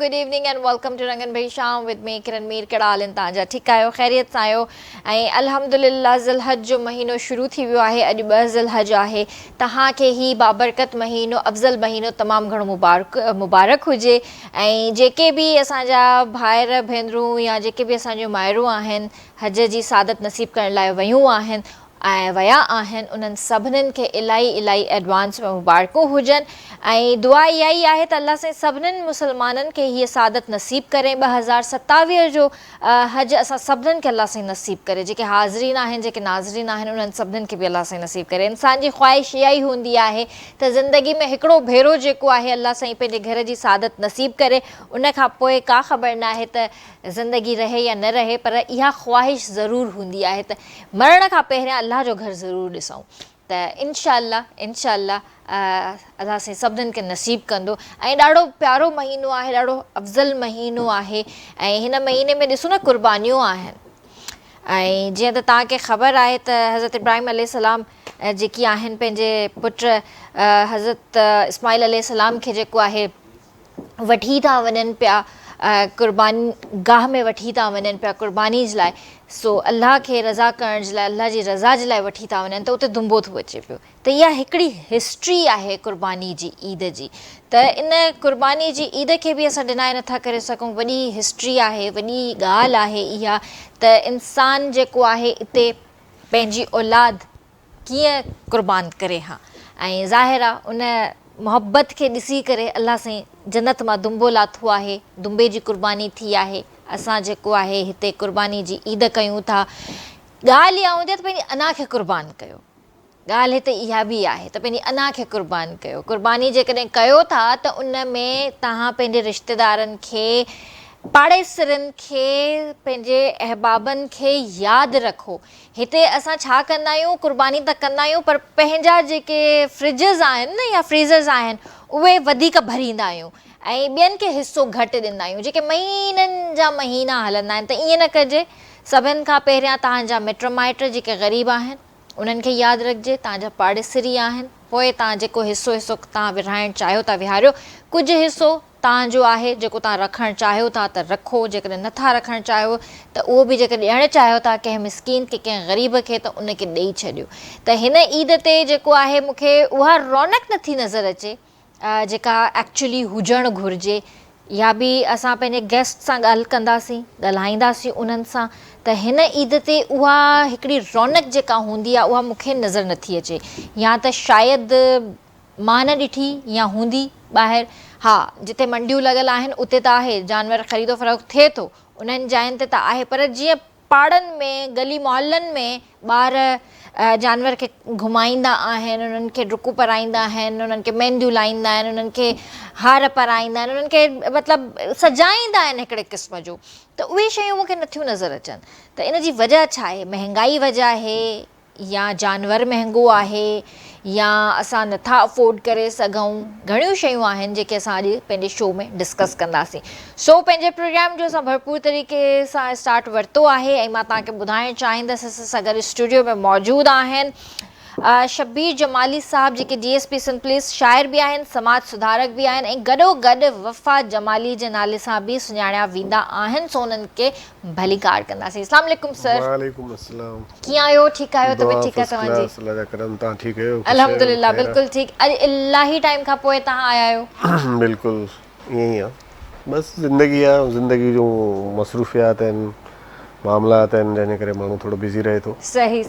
Good evening and welcome to Rangan भाई शाम with me किरण मीर। कहिड़ा हाल आहिनि तव्हांजा? ठीकु आहियो, ख़ैरियत सां आहियो? ऐं अल्हम्दुलिल्लाह ज़िलहज जो महीनो शुरू थी वियो आहे। अॼु 2 ज़िलहज आहे। तव्हांखे ही बाबरकत महीनो, अफ़ज़ल महीनो तमामु घणो मुबारक हुजे। ऐं जेके बि असांजा भाइर भेनरूं या जेके बि असांजूं माइरूं आहिनि हज जी सादत नसीब करण लाइ वयूं आहिनि ऐं विया आहिनि, उन्हनि सभिनीनि खे इलाही एडवांस में मुबारकूं हुजनि। ऐं दुआ इहा ई आहे त अल्लाह साईं सभिनीनि मुसलमाननि खे हीअ सादत नसीब करे। 2027 जो हज असां सभिनीनि खे अल्लाह साईं नसीब करे। जेके हाज़रीन आहिनि, जेके नाज़रीन आहिनि, उन्हनि सभिनीनि खे बि अल्लाह साईं नसीब करे। इंसान जी ख़्वाहिश इहा ई हूंदी आहे त ज़िंदगी में हिकिड़ो भेरो जेको आहे अल्लाह साईं पंहिंजे घर जी सादत नसीब करे। उन खां पोइ का ख़बर न आहे त ज़िंदगी रहे या न रहे, पर इहा ख़्वाहिश ज़रूरु हूंदी आहे त मरण खां पहिरियां अल्लाह जो घर ज़रूरु ॾिसूं। त इंशाअल्लाह अल्लाह साईं सभिनीनि खे नसीब कंदो। ऐं ॾाढो प्यारो महीनो आहे, ॾाढो अफ़ज़ल महीनो आहे। ऐं हिन महीने में ॾिसो न कुर्बानियूं आहिनि। ऐं जीअं त तव्हांखे ख़बर आहे त हज़रत इब्राहिम अलैहिस्सलाम जेकी आहिनि पंहिंजे पुट हज़रत इस्माइल अलैहिस्सलाम खे जेको आहे वठी था वञनि पिया, कुर्बानी गाह में वठी था वञनि पिया कुर्बानी जे लाइ। सो अल्लाह खे रज़ा करण जे लाइ, अल्लाह जी रज़ा जे लाइ वठी था वञनि, त उते दुंबो थो अचे पियो। त इहा हिकिड़ी हिस्ट्री आहे कुर्बानी जी ईद जी। त इन कुर्बानी जी ईद खे बि असां डिनाए नथा करे सघूं। वॾी हिस्ट्री आहे, वॾी ॻाल्हि आहे इहा त इंसानु जेको आहे इते पंहिंजी औलाद कीअं कुर्बान करे। हा, ऐं ज़ाहिर आहे उन मोहबत खे ॾिसी करे अल्लाह साईं जन्नत मां दुंबो लाथो आहे, दुंबे जी कुर्बानी थी आहे। असां जेको आहे हिते कुर्बानी जी ईद कयूं था। ॻाल्हि इहा हूंदी आहे त पंहिंजी अना खे कुर्बान कयो। ॻाल्हि हिते इहा बि आहे त पंहिंजी अना खे कुर्बान कयो। कुर्बानी जेकॾहिं कयो था त उन में तव्हां पंहिंजे रिश्तेदारनि खे, पाड़ेसरनि खे, पंहिंजे अहबाबनि खे यादि रखो। हिते असां छा कंदा आहियूं, कुर्बानी त कंदा आहियूं, पर पंहिंजा जेके फ्रिजिस आहिनि न या फ्रीज़र्स आहिनि उहे वधीक भरींदा आहियूं ऐं ॿियनि खे हिसो घटि ॾींदा आहियूं, जेके महीननि जा महीना हलंदा आहिनि। त ईअं न कजे। सभिनि खां पहिरियां तव्हांजा मिट माइट जेके ग़रीब आहिनि उन्हनि खे यादि रखिजे, तव्हांजा पाड़ेसरी आहिनि, पोइ तव्हां जेको हिसो तव्हां विरिहाइणु चाहियो था विहारियो। कुझु हिसो तव्हांजो आहे जेको तव्हां रखणु चाहियो था त रखो, जेकॾहिं नथा रखणु चाहियो त उहो बि जेके ॾियणु चाहियो था कंहिं मिस्कीन खे, कंहिं ग़रीब खे, त उनखे ॾेई छॾियो। त हिन ईद ते जेको आहे मूंखे उहा रौनक नथी नज़र अचे जेका एक्चुअली हुजणु घुरिजे। या बि असां पंहिंजे गेस्ट सां ॻाल्हि कंदासीं, ॻाल्हाईंदासीं उन्हनि सां, त हिन ईद ते उहा हिकिड़ी रौनक जेका हूंदी आहे उहा मूंखे नज़र नथी अचे। या त शायदि मां न ॾिठी या हूंदी ॿाहिरि। हा, जिते मंडियूं लॻल आहिनि उते त आहे, जानवर ख़रीदो फ़रोख़्त थिए थो, उन्हनि जायुनि ते त आहे। पर जीअं पाड़नि में, गली मोहल्लनि में ॿार जानवर खे घुमाईंदा आहिनि, उन्हनि खे डुकूं पाराईंदा आहिनि, उन्हनि खे मेहंदियूं लाईंदा आहिनि, उन्हनि खे हार पाराईंदा आहिनि, उन्हनि खे मतिलबु सजाईंदा आहिनि हिकिड़े क़िस्म जो। त उहे शयूं मूंखे नथियूं नज़र अचनि। त इन जी वजह छा आहे? महांगाई वजह आहे, या जानवर महांगो आहे, या असां नथा अफोर्ड करे सघूं। घणियूं शयूं आहिनि जेके असां अॼु पंहिंजे शो में डिस्कस कंदासीं। सो पंहिंजे प्रोग्राम जो असां भरपूर तरीक़े सां स्टार्ट वरितो आहे ऐं मां तव्हांखे ॿुधाइणु चाहींदसि असां गॾु स्टूडियो में मौजूदु आहिनि शब्बीर जमाली साहब, जेके DSP सिंध पुलिस शाइर बि आहिनि, समाज सुधारक बि आहिनि, ऐं गॾोगॾु वफ़ा जमाली जे नाले सां बि सुञाणिया वेंदा आहिनि। सो उन्हनि खे भली कार कंदासीं। अस्सलाम वालेकुम सर। वालेकुम अस्सलाम। कीअं आहियो? ठीकु आहियो? तबियत ठीकु आहे तव्हांजी? तव्हां ठीकु आहियो? अल्हम्दुलिल्लाह बिल्कुलु ठीकु। अॼु इलाही टाइम खां पोइ तव्हां आया आहियो। बिल्कुलु ईअं ई आहे, बसि ज़िंदगी आहे, ज़िंदगी जूं मसरूफ़ियात आहिनि, मामलात आहिनि, जंहिंजे करे माण्हू थोरो बिज़ी रहे थो। सही।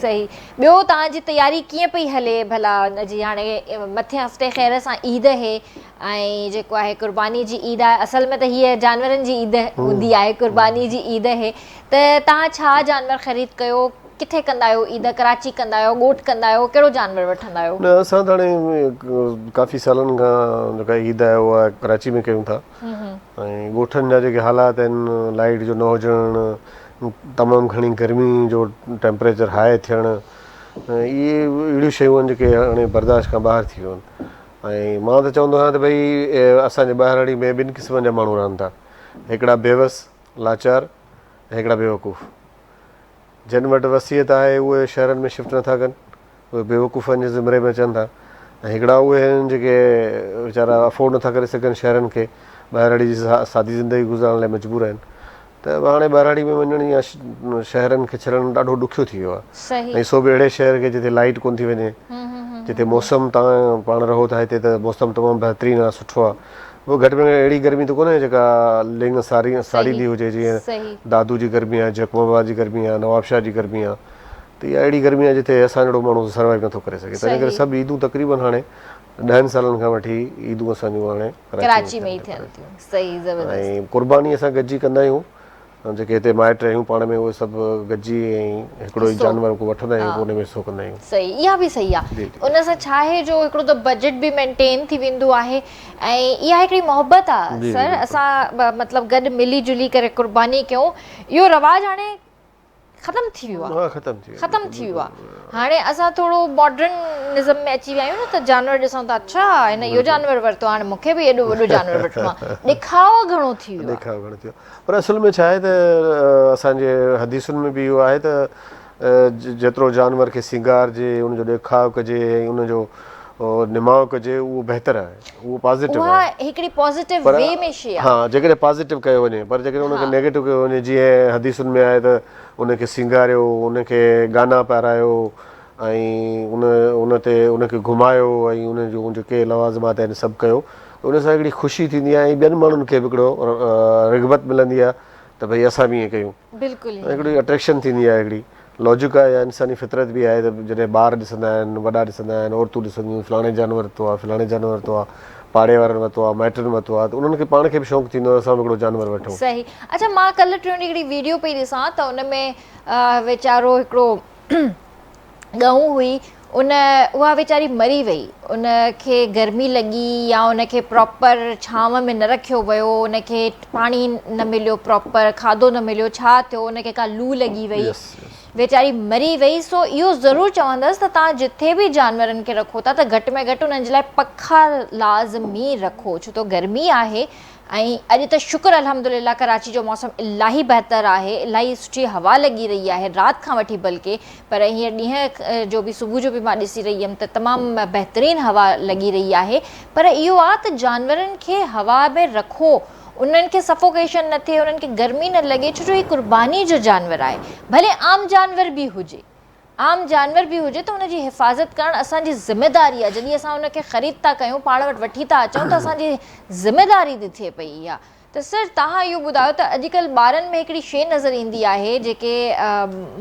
ॿियो तव्हांजी तयारी कीअं पई हले भला? जी हाणे मथे हफ़्ते ख़ैर सां ईद आहे ऐं जेको आहे कुर्बानी जी ईद आहे। असल में त हीअ जानवरनि जी ईद हूंदी आहे, कुर्बानी जी ईद आहे। त तव्हां छा जानवर ख़रीद कयो? किथे कंदा आहियो ईद? कराची कंदा आहियो, ॻोठ कंदा आहियो, कहिड़ो जानवर वठंदा आहियो? न, असां त हाणे काफ़ी सालनि खां जेका ईद आहे उहा कराची में कयूं था। ऐं ॻोठनि जा जेके हालात आहिनि, लाइट जो न हुजणु, तमामु घणी गर्मी जो टेम्परेचर हाई थियणु, इहे अहिड़ियूं शयूं आहिनि जेके हाणे बर्दाश्त खां ॿाहिरि थी वियूं आहिनि। ऐं मां त चवंदो आहियां त भई असांजे ॿाहिरि में ॿिनि क़िस्मनि जा माण्हू रहनि था। हिकिड़ा बेवस लाचार ऐं हिकिड़ा बेवकूफ़। जिन वटि वसियत आहे उहे शहरनि में शिफ्ट नथा कनि, उहे बेवकूफ़नि जे ज़िमरे में अचनि था। ऐं हिकिड़ा उहे आहिनि जेके वीचारा अफोर्ड नथा करे सघनि शहरनि खे, ॿाहिराड़ी जी सादी ज़िंदगी गुज़ारण लाइ मजबूर आहिनि त हाणे ॿाहिराड़ी में वञण या शहरनि खे छॾणु ॾाढो ॾुखियो थी वियो आहे ऐं सो बि अहिड़े शहर खे जिते लाइट कोन थी वञे, जिते मौसम तव्हां पाण रहो था हिते त मौसम तमामु बहितरीनु आहे, सुठो आहे, उहो घटि में घटि अहिड़ी गर्मी त कोन्हे जेका लिंग साड़ींदी हुजे, जीअं दादू जी गर्मी आहे, जकमाबाद जी गर्मी आहे, नवाबशाह जी गर्मी आहे, त इहा अहिड़ी गर्मी आहे जिते असां जहिड़ो माण्हू सर्वाइव नथो करे सघे। तंहिं करे सभु ईदूं तक़रीबन हाणे 10 सालनि खां वठी ईदूं असांजूं हाणे कराची में ई थियनि थियूं। सही, ज़बरदस्त। ऐं कुर्बानी असां गॾिजी कंदा आहियूं, जेके हिते माइट आहियूं पाण में उहे सभु गॾिजी ऐं हिकिड़ो ई जानवर को वठंदा आहियूं, उन में हिसो कंदा आहियूं। सही, इहा बि सही आहे। उन सां छा आहे जो हिकिड़ो त बजट बि मेंटेन थी वेंदो आहे ऐं इहा हिकिड़ी मोहबत आहे सर, असां मतिलबु गॾु मिली जुली करे कुर्बानी कयूं। इहो रवाजु हाणे ख़तम थी वियो आहे, ख़तम थी वियो आहे। हाणे असां थोरो मॉडर्निज़म में अची विया आहियूं न, त जानवर ॾिसूं था, अच्छा हिन इहो जानवर वरितो, हाणे मूंखे बि एॾो वॾो जानवर वठिणो आहे, ॾेखावो घणो थी वियो आहे। पर असुल में छा आहे त असांजे हदीसुनि में बि इहो आहे त जेतिरो जानवर खे सिंगारजे, उनजो ॾेखाव कजे ऐं उनजो निमाउ कजे, उहो बहितर आहे, उहो पॉज़िटिव आहे, हिकिड़ी पॉज़िटिव वे में शइ आहे। हा, जेकॾहिं पॉज़िटिव कयो वञे, पर जेकॾहिं उनखे नेगेटिव कयो वञे, जीअं हदीसुनि में आहे त उनखे सिंगारियो, उनखे गाना पारायो ऐं उन ते उनखे घुमायो ऐं उनजो जेके लवाज़िमात आहिनि सभु कयो, उन सां हिकिड़ी ख़ुशी थींदी आहे ऐं ॿियनि माण्हुनि खे बि हिकिड़ो रिग़बत मिलंदी आहे त भई असां बि ईअं कयूं। बिल्कुलु हिकिड़ी अट्रैक्शन थींदी आहे, हिकिड़ी लॉजिक आहे या इंसानी फितरत बि आहे त जॾहिं ॿार ॾिसंदा आहिनि, वॾा ॾिसंदा आहिनि, औरतूं ॾिसंदियूं, फलाणे जानवर वरितो आहे, फलाणे जानवर वरितो आहे, पाड़े वारनि वरितो आहे, माइटनि वरितो आहे, त उन्हनि खे पाण खे बि शौक़ु थींदो आहे असां बि हिकिड़ो जानवर वठूं। सही। अच्छा, मां कल्ह टियों ॾींहुं हिकिड़ी वीडियो पई ॾिसां त उन में वीचारो हिकिड़ो ॻऊं हुई, उहा वीचारी मरी वई, उनखे गर्मी लॻी या उनखे प्रॉपर छांव में न रखियो वियो, उनखे पाणी न मिलियो, प्रॉपर खाधो न मिलियो, छा थियो, उनखे का लू लॻी वई, वीचारी मरी वई। सो इहो ज़रूरु चवंदसि त तव्हां जिथे बि जानवरनि खे रखो था त घटि में घटि उन्हनि जे लाइ पखा लाज़मी रखो, छो त गर्मी आहे। ऐं अॼु त शुक्र अल्हम्दुलिल्लाह कराची जो मौसम इलाही बहितरु आहे, इलाही सुठी हवा लॻी रही आहे राति खां वठी, बल्कि पर हींअर ॾींहं जो बि सुबुह जो बि मां ॾिसी रही हुयमि त तमामु बहितरीनु हवा लॻी रही आहे। पर इहो आहे त जानवरनि खे हवा में रखो, उन्हनि खे सफोकेशन न थिए, उन्हनि खे गर्मी न लॻे, छो जो हीउ कुर्बानी जो जानवर आहे। भले आम जानवर बि हुजे, त उनजी हिफ़ाज़त करणु असांजी ज़िमेदारी आहे। जॾहिं असां उनखे ख़रीद था कयूं, पाण वटि वठी था अचूं, त असांजी ज़िमेदारी थी थिए पई इहा। त सर तव्हां इहो ॿुधायो त अॼुकल्ह ॿारनि में हिकिड़ी शइ नज़र ईंदी आहे, जेके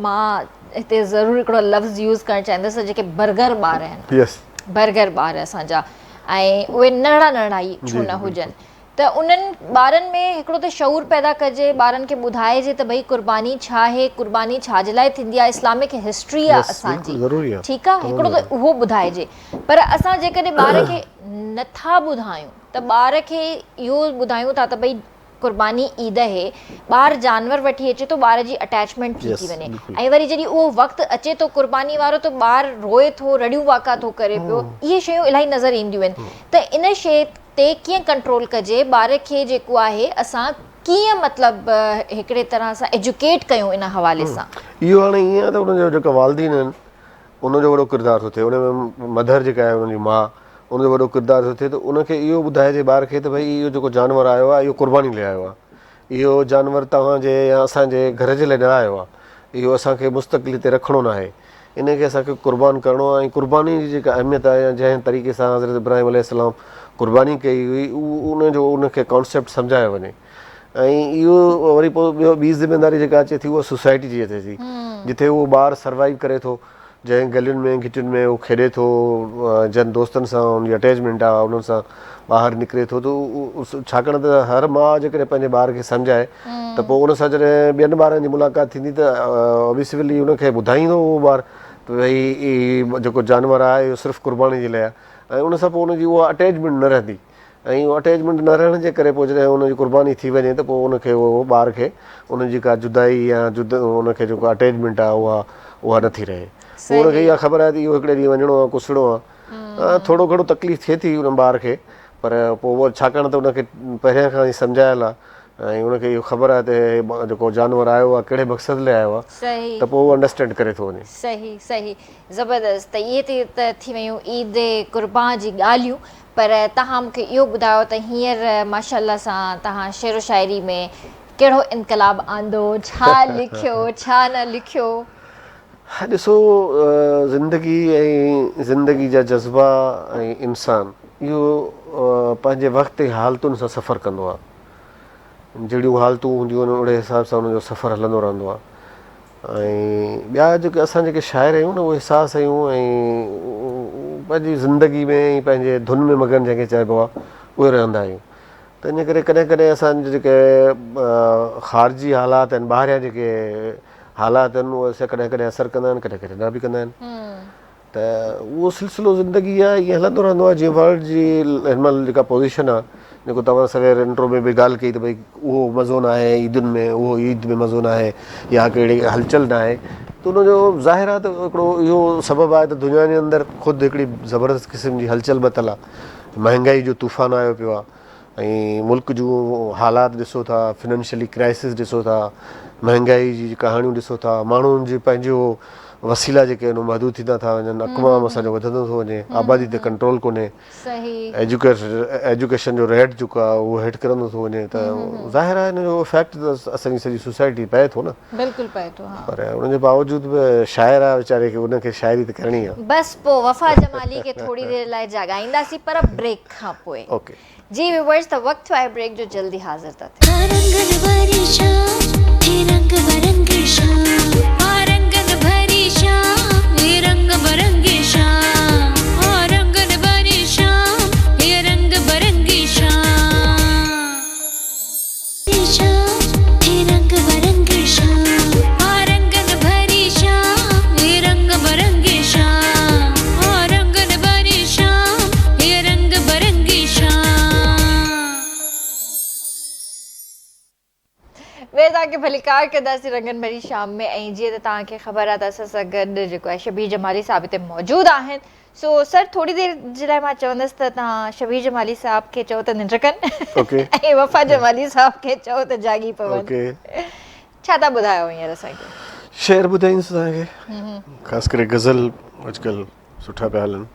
मां हिते ज़रूरु हिकिड़ो लफ़्ज़ यूज़ करणु चाहींदसि, जेके बर्गर ॿार आहिनि, बर्गर ॿार असांजा, ऐं उहे नंढड़ा ई छो न हुजनि, त उन्हनि ॿारनि में हिकिड़ो त शऊर पैदा कजे, ॿारनि खे ॿुधाइजे त भई कुर्बानी छा आहे, कुर्बानी छाजे लाइ थींदी आहे, इस्लामिक हिस्ट्री आहे असांजी, ठीकु आहे, हिकिड़ो त उहो ॿुधाइजे। पर असां जेकॾहिं ॿार खे नथा ॿुधायूं त ॿार खे इहो ॿुधायूं था त भई कुर्बानी ईद आहे, ॿार जानवर वठी अचे थो, ॿार जी अटैचमेंट थी वञे, ऐं वरी जॾहिं उहो वक़्तु अचे थो कुर्बानी वारो त ॿारु रोए थो, रड़ियूं वाका थो करे पियो, इहे शयूं इलाही नज़र ईंदियूं आहिनि। त इन शइ ते कीअं कंट्रोल कजे, ॿार खे जेको आहे असां कीअं मतिलबु हिकिड़े तरह सां एजुकेट कयूं इन हवाले सां? इहो हाणे ईअं आहे त उनजो जेका वालदीन आहिनि उनजो वॾो किरदारु थो थिए, उन में मदर जेका आहे उनजी माउ, उनजो वॾो किरदारु थो थिए, त उनखे इहो ॿुधाइजे ॿार खे त भई इहो जेको जानवर आयो आहे इहो कुर्बानी लाइ आयो आहे, इहो जानवर तव्हांजे या असांजे घर जे लाइ न आयो आहे, इहो असांखे मुस्तक़िल हिते रखिणो न आहे, इनखे असांखे कुर्बान करिणो आहे। ऐं कुर्बानी जी जेका अहमियत आहे या जंहिं तरीक़े सां हज़रत इब्राहिम अलैहिस्सलाम कुर्बानी कई हुई, उनजो उनखे कॉन्सेप्ट सम्झायो वञे। ऐं इहो वरी पोइ ॿी ज़िमेदारी जेका अचे थी उहा सोसाइटी जी अचे थी, जिथे उहो ॿारु सर्वाइव करे थो, जंहिं गलियुनि में घिटियुनि में उहो खेॾे थो, जन दोस्तनि सां उनजी अटैचमेंट आहे, उन्हनि सां ॿाहिरि निकिरे थो, त छाकाणि त हर माउ जेकॾहिं पंहिंजे ॿार खे सम्झाए त पोइ उन सां जॾहिं ॿियनि ॿारनि जी मुलाक़ात थींदी त ऑब्वियसली उनखे ॿुधाईंदो उहो ॿारु त भई जेको जानवर आहे इहो सिर्फ़ु कुर्बानी जे लाइ आहे, ऐं उन सां पोइ उनजी उहा अटैचमेंट न रहंदी, ऐं उहा अटैचमेंट न रहण जे करे पोइ जॾहिं उनजी कुर्बानी थी वञे त पोइ उनखे उहो ॿार खे उनजी का जुदाई या उनखे जेको अटैचमेंट आहे उहा नथी रहे। पोइ उनखे इहा ख़बर आहे त इहो हिकिड़े ॾींहुं वञिणो आहे, कुसड़ो आहे, थोरो घणो तकलीफ़ थिए थी उन ॿार खे, पर पोइ उहो छाकाणि त उनखे पहिरियां खां ई सम्झायल आहे ऐं उनखे इहो ख़बर आहे त जेको जानवर आयो आहे कहिड़े मक़सद लाइ आयो आहे सही त पोइ उहो अंडरस्टैंड करे थो वञे। सही सही ज़बरदस्त। त इहे त थी वियूं ईद क़ुर्बान जी ॻाल्हियूं, पर तव्हां मूंखे इहो ॿुधायो त हींअर माशाअल्लाह सां तव्हां शेर व शाइरी में कहिड़ो इनकलाब आंदो, छा लिखियो छा न लिखियो? हा ॾिसो, ज़िंदगी ऐं ज़िंदगी जा जज़्बा ऐं इंसानु इहो पंहिंजे वक़्त ऐं हालतुनि सां सफ़रु कंदो आहे। जहिड़ियूं हालतूं हूंदियूं आहिनि ओड़े हिसाब सां हुनजो सफ़रु हलंदो रहंदो आहे। ऐं ॿिया जेके असां जेके शाइर आहियूं न उहे एहसास आहियूं ऐं पंहिंजी ज़िंदगी में ऐं पंहिंजे धुन में मगन जंहिंखे चइबो आहे उहे रहंदा आहियूं। त इन करे कॾहिं कॾहिं असांजे जेके ख़ारिजी हालात आहिनि, ॿाहिरियां जेके हालात आहिनि उहे असां कॾहिं कॾहिं असरु कंदा आहिनि, कॾहिं कॾहिं न बि कंदा आहिनि। त उहो सिलसिलो ज़िंदगी आहे, ईअं हलंदो रहंदो आहे। जीअं वर्ल्ड जी हिन महिल जेका पोज़ीशन आहे, जेको तव्हां सवेर इंट्रो में बि ॻाल्हि कई त भई उहो मज़ो न आहे ईदुनि में, उहो ईद में मज़ो न आहे या कहिड़ी हलचल न आहे, त उनजो ज़ाहिर आहे त हिकिड़ो इहो सबबु आहे त दुनिया जे अंदरि ख़ुदि हिकिड़ी ज़बरदस्त क़िस्म जी हलचल मतल आहे। महांगाई जो तूफ़ान आयो पियो आहे ऐं मुल्क जूं हालात ॾिसो था, फिनेंशियली क्राइसिस ॾिसो था, महांगाई जी कहाणियूं ॾिसो था, माण्हुनि जी पंहिंजो वसीला जेके आहिनि महदूद थींदा था वञनि, अक़वाम असांजो वधंदो थो वञे, आबादी ते कंट्रोल कोन्हे, एजुकेशन जो रेट जेको आहे उहो हेठि किरंदो थो वञे। त ज़ाहिर आहे हिन जो इफेक्ट त असांजी सॼी सोसाइटी पए थो न। बिल्कुलु पए थो। पर उनजे बावजूद बि शाइर आहे वीचारे खे, उनखे शाइरी त करणी आहे। बस पोइ वफ़ा जमाली खे थोरी देरि लाइ जाॻाईंदासीं, पर ब्रेक खां पोइ। ओके जी व्यूअर्स, त वक़्तु आहे ब्रेक जो, जल्दी हाज़िर था तव्हांखे भलीकार कंदासीं रंगनि भरी शाम में। ऐं जीअं त तव्हांखे ख़बर आहे त असां सां गॾु जेको आहे शबीर जमाली साहिबु हिते मौजूदु आहिनि। सो सर, थोरी देरि जे लाइ मां चवंदसि त तव्हां शबीर जमाली साहिब खे चओ त निंड कनि ऐं वफ़ा जमाली साहिब खे चओ त जागी पवनि। छा था ॿुधायो हींअर असांखे? शेर ॿुधाईंदुसि तव्हांखे, ख़ासि करे गज़ल अॼुकल्ह सुठा पिया हलनि।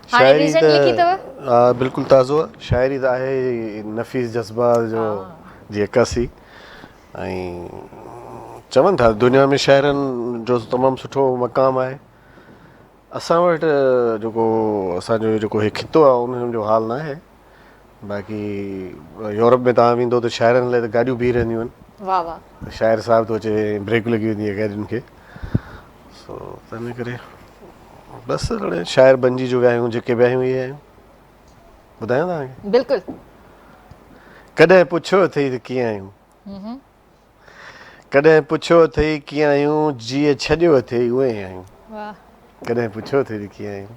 शाइरी त बिल्कुलु ताज़ो आहे। शाइरी त आहे नफ़ीस जज़्बा जो जी अक्कासी। ऐं चवनि था दुनिया में शाइरनि जो तमामु सुठो मक़ाम आहे। असां वटि जेको असांजो जेको हीउ खितो आहे उन जो हाल न आहे। बाक़ी यूरोप में तव्हां वेंदो त शाइरनि लाइ त गाॾियूं बीह रहंदियूं आहिनि। वाह वाह। शाइर साहिबु थो अचे, ब्रेक लॻी वेंदी आहे गाॾियुनि खे। सो त इन करे बसि हाणे शाइर बणिजी जो विया आहियूं, जेके विया आहियूं इहे आहियूं। ॿुधायां तव्हांखे? बिल्कुलु। कॾहिं पुछो अथई त कीअं आहियूं, कॾहिं पुछो अथई कीअं आहियूं, जीअं छॾियो अथई उहे ई आहियूं। कॾहिं पुछो अथई त कीअं आहियूं।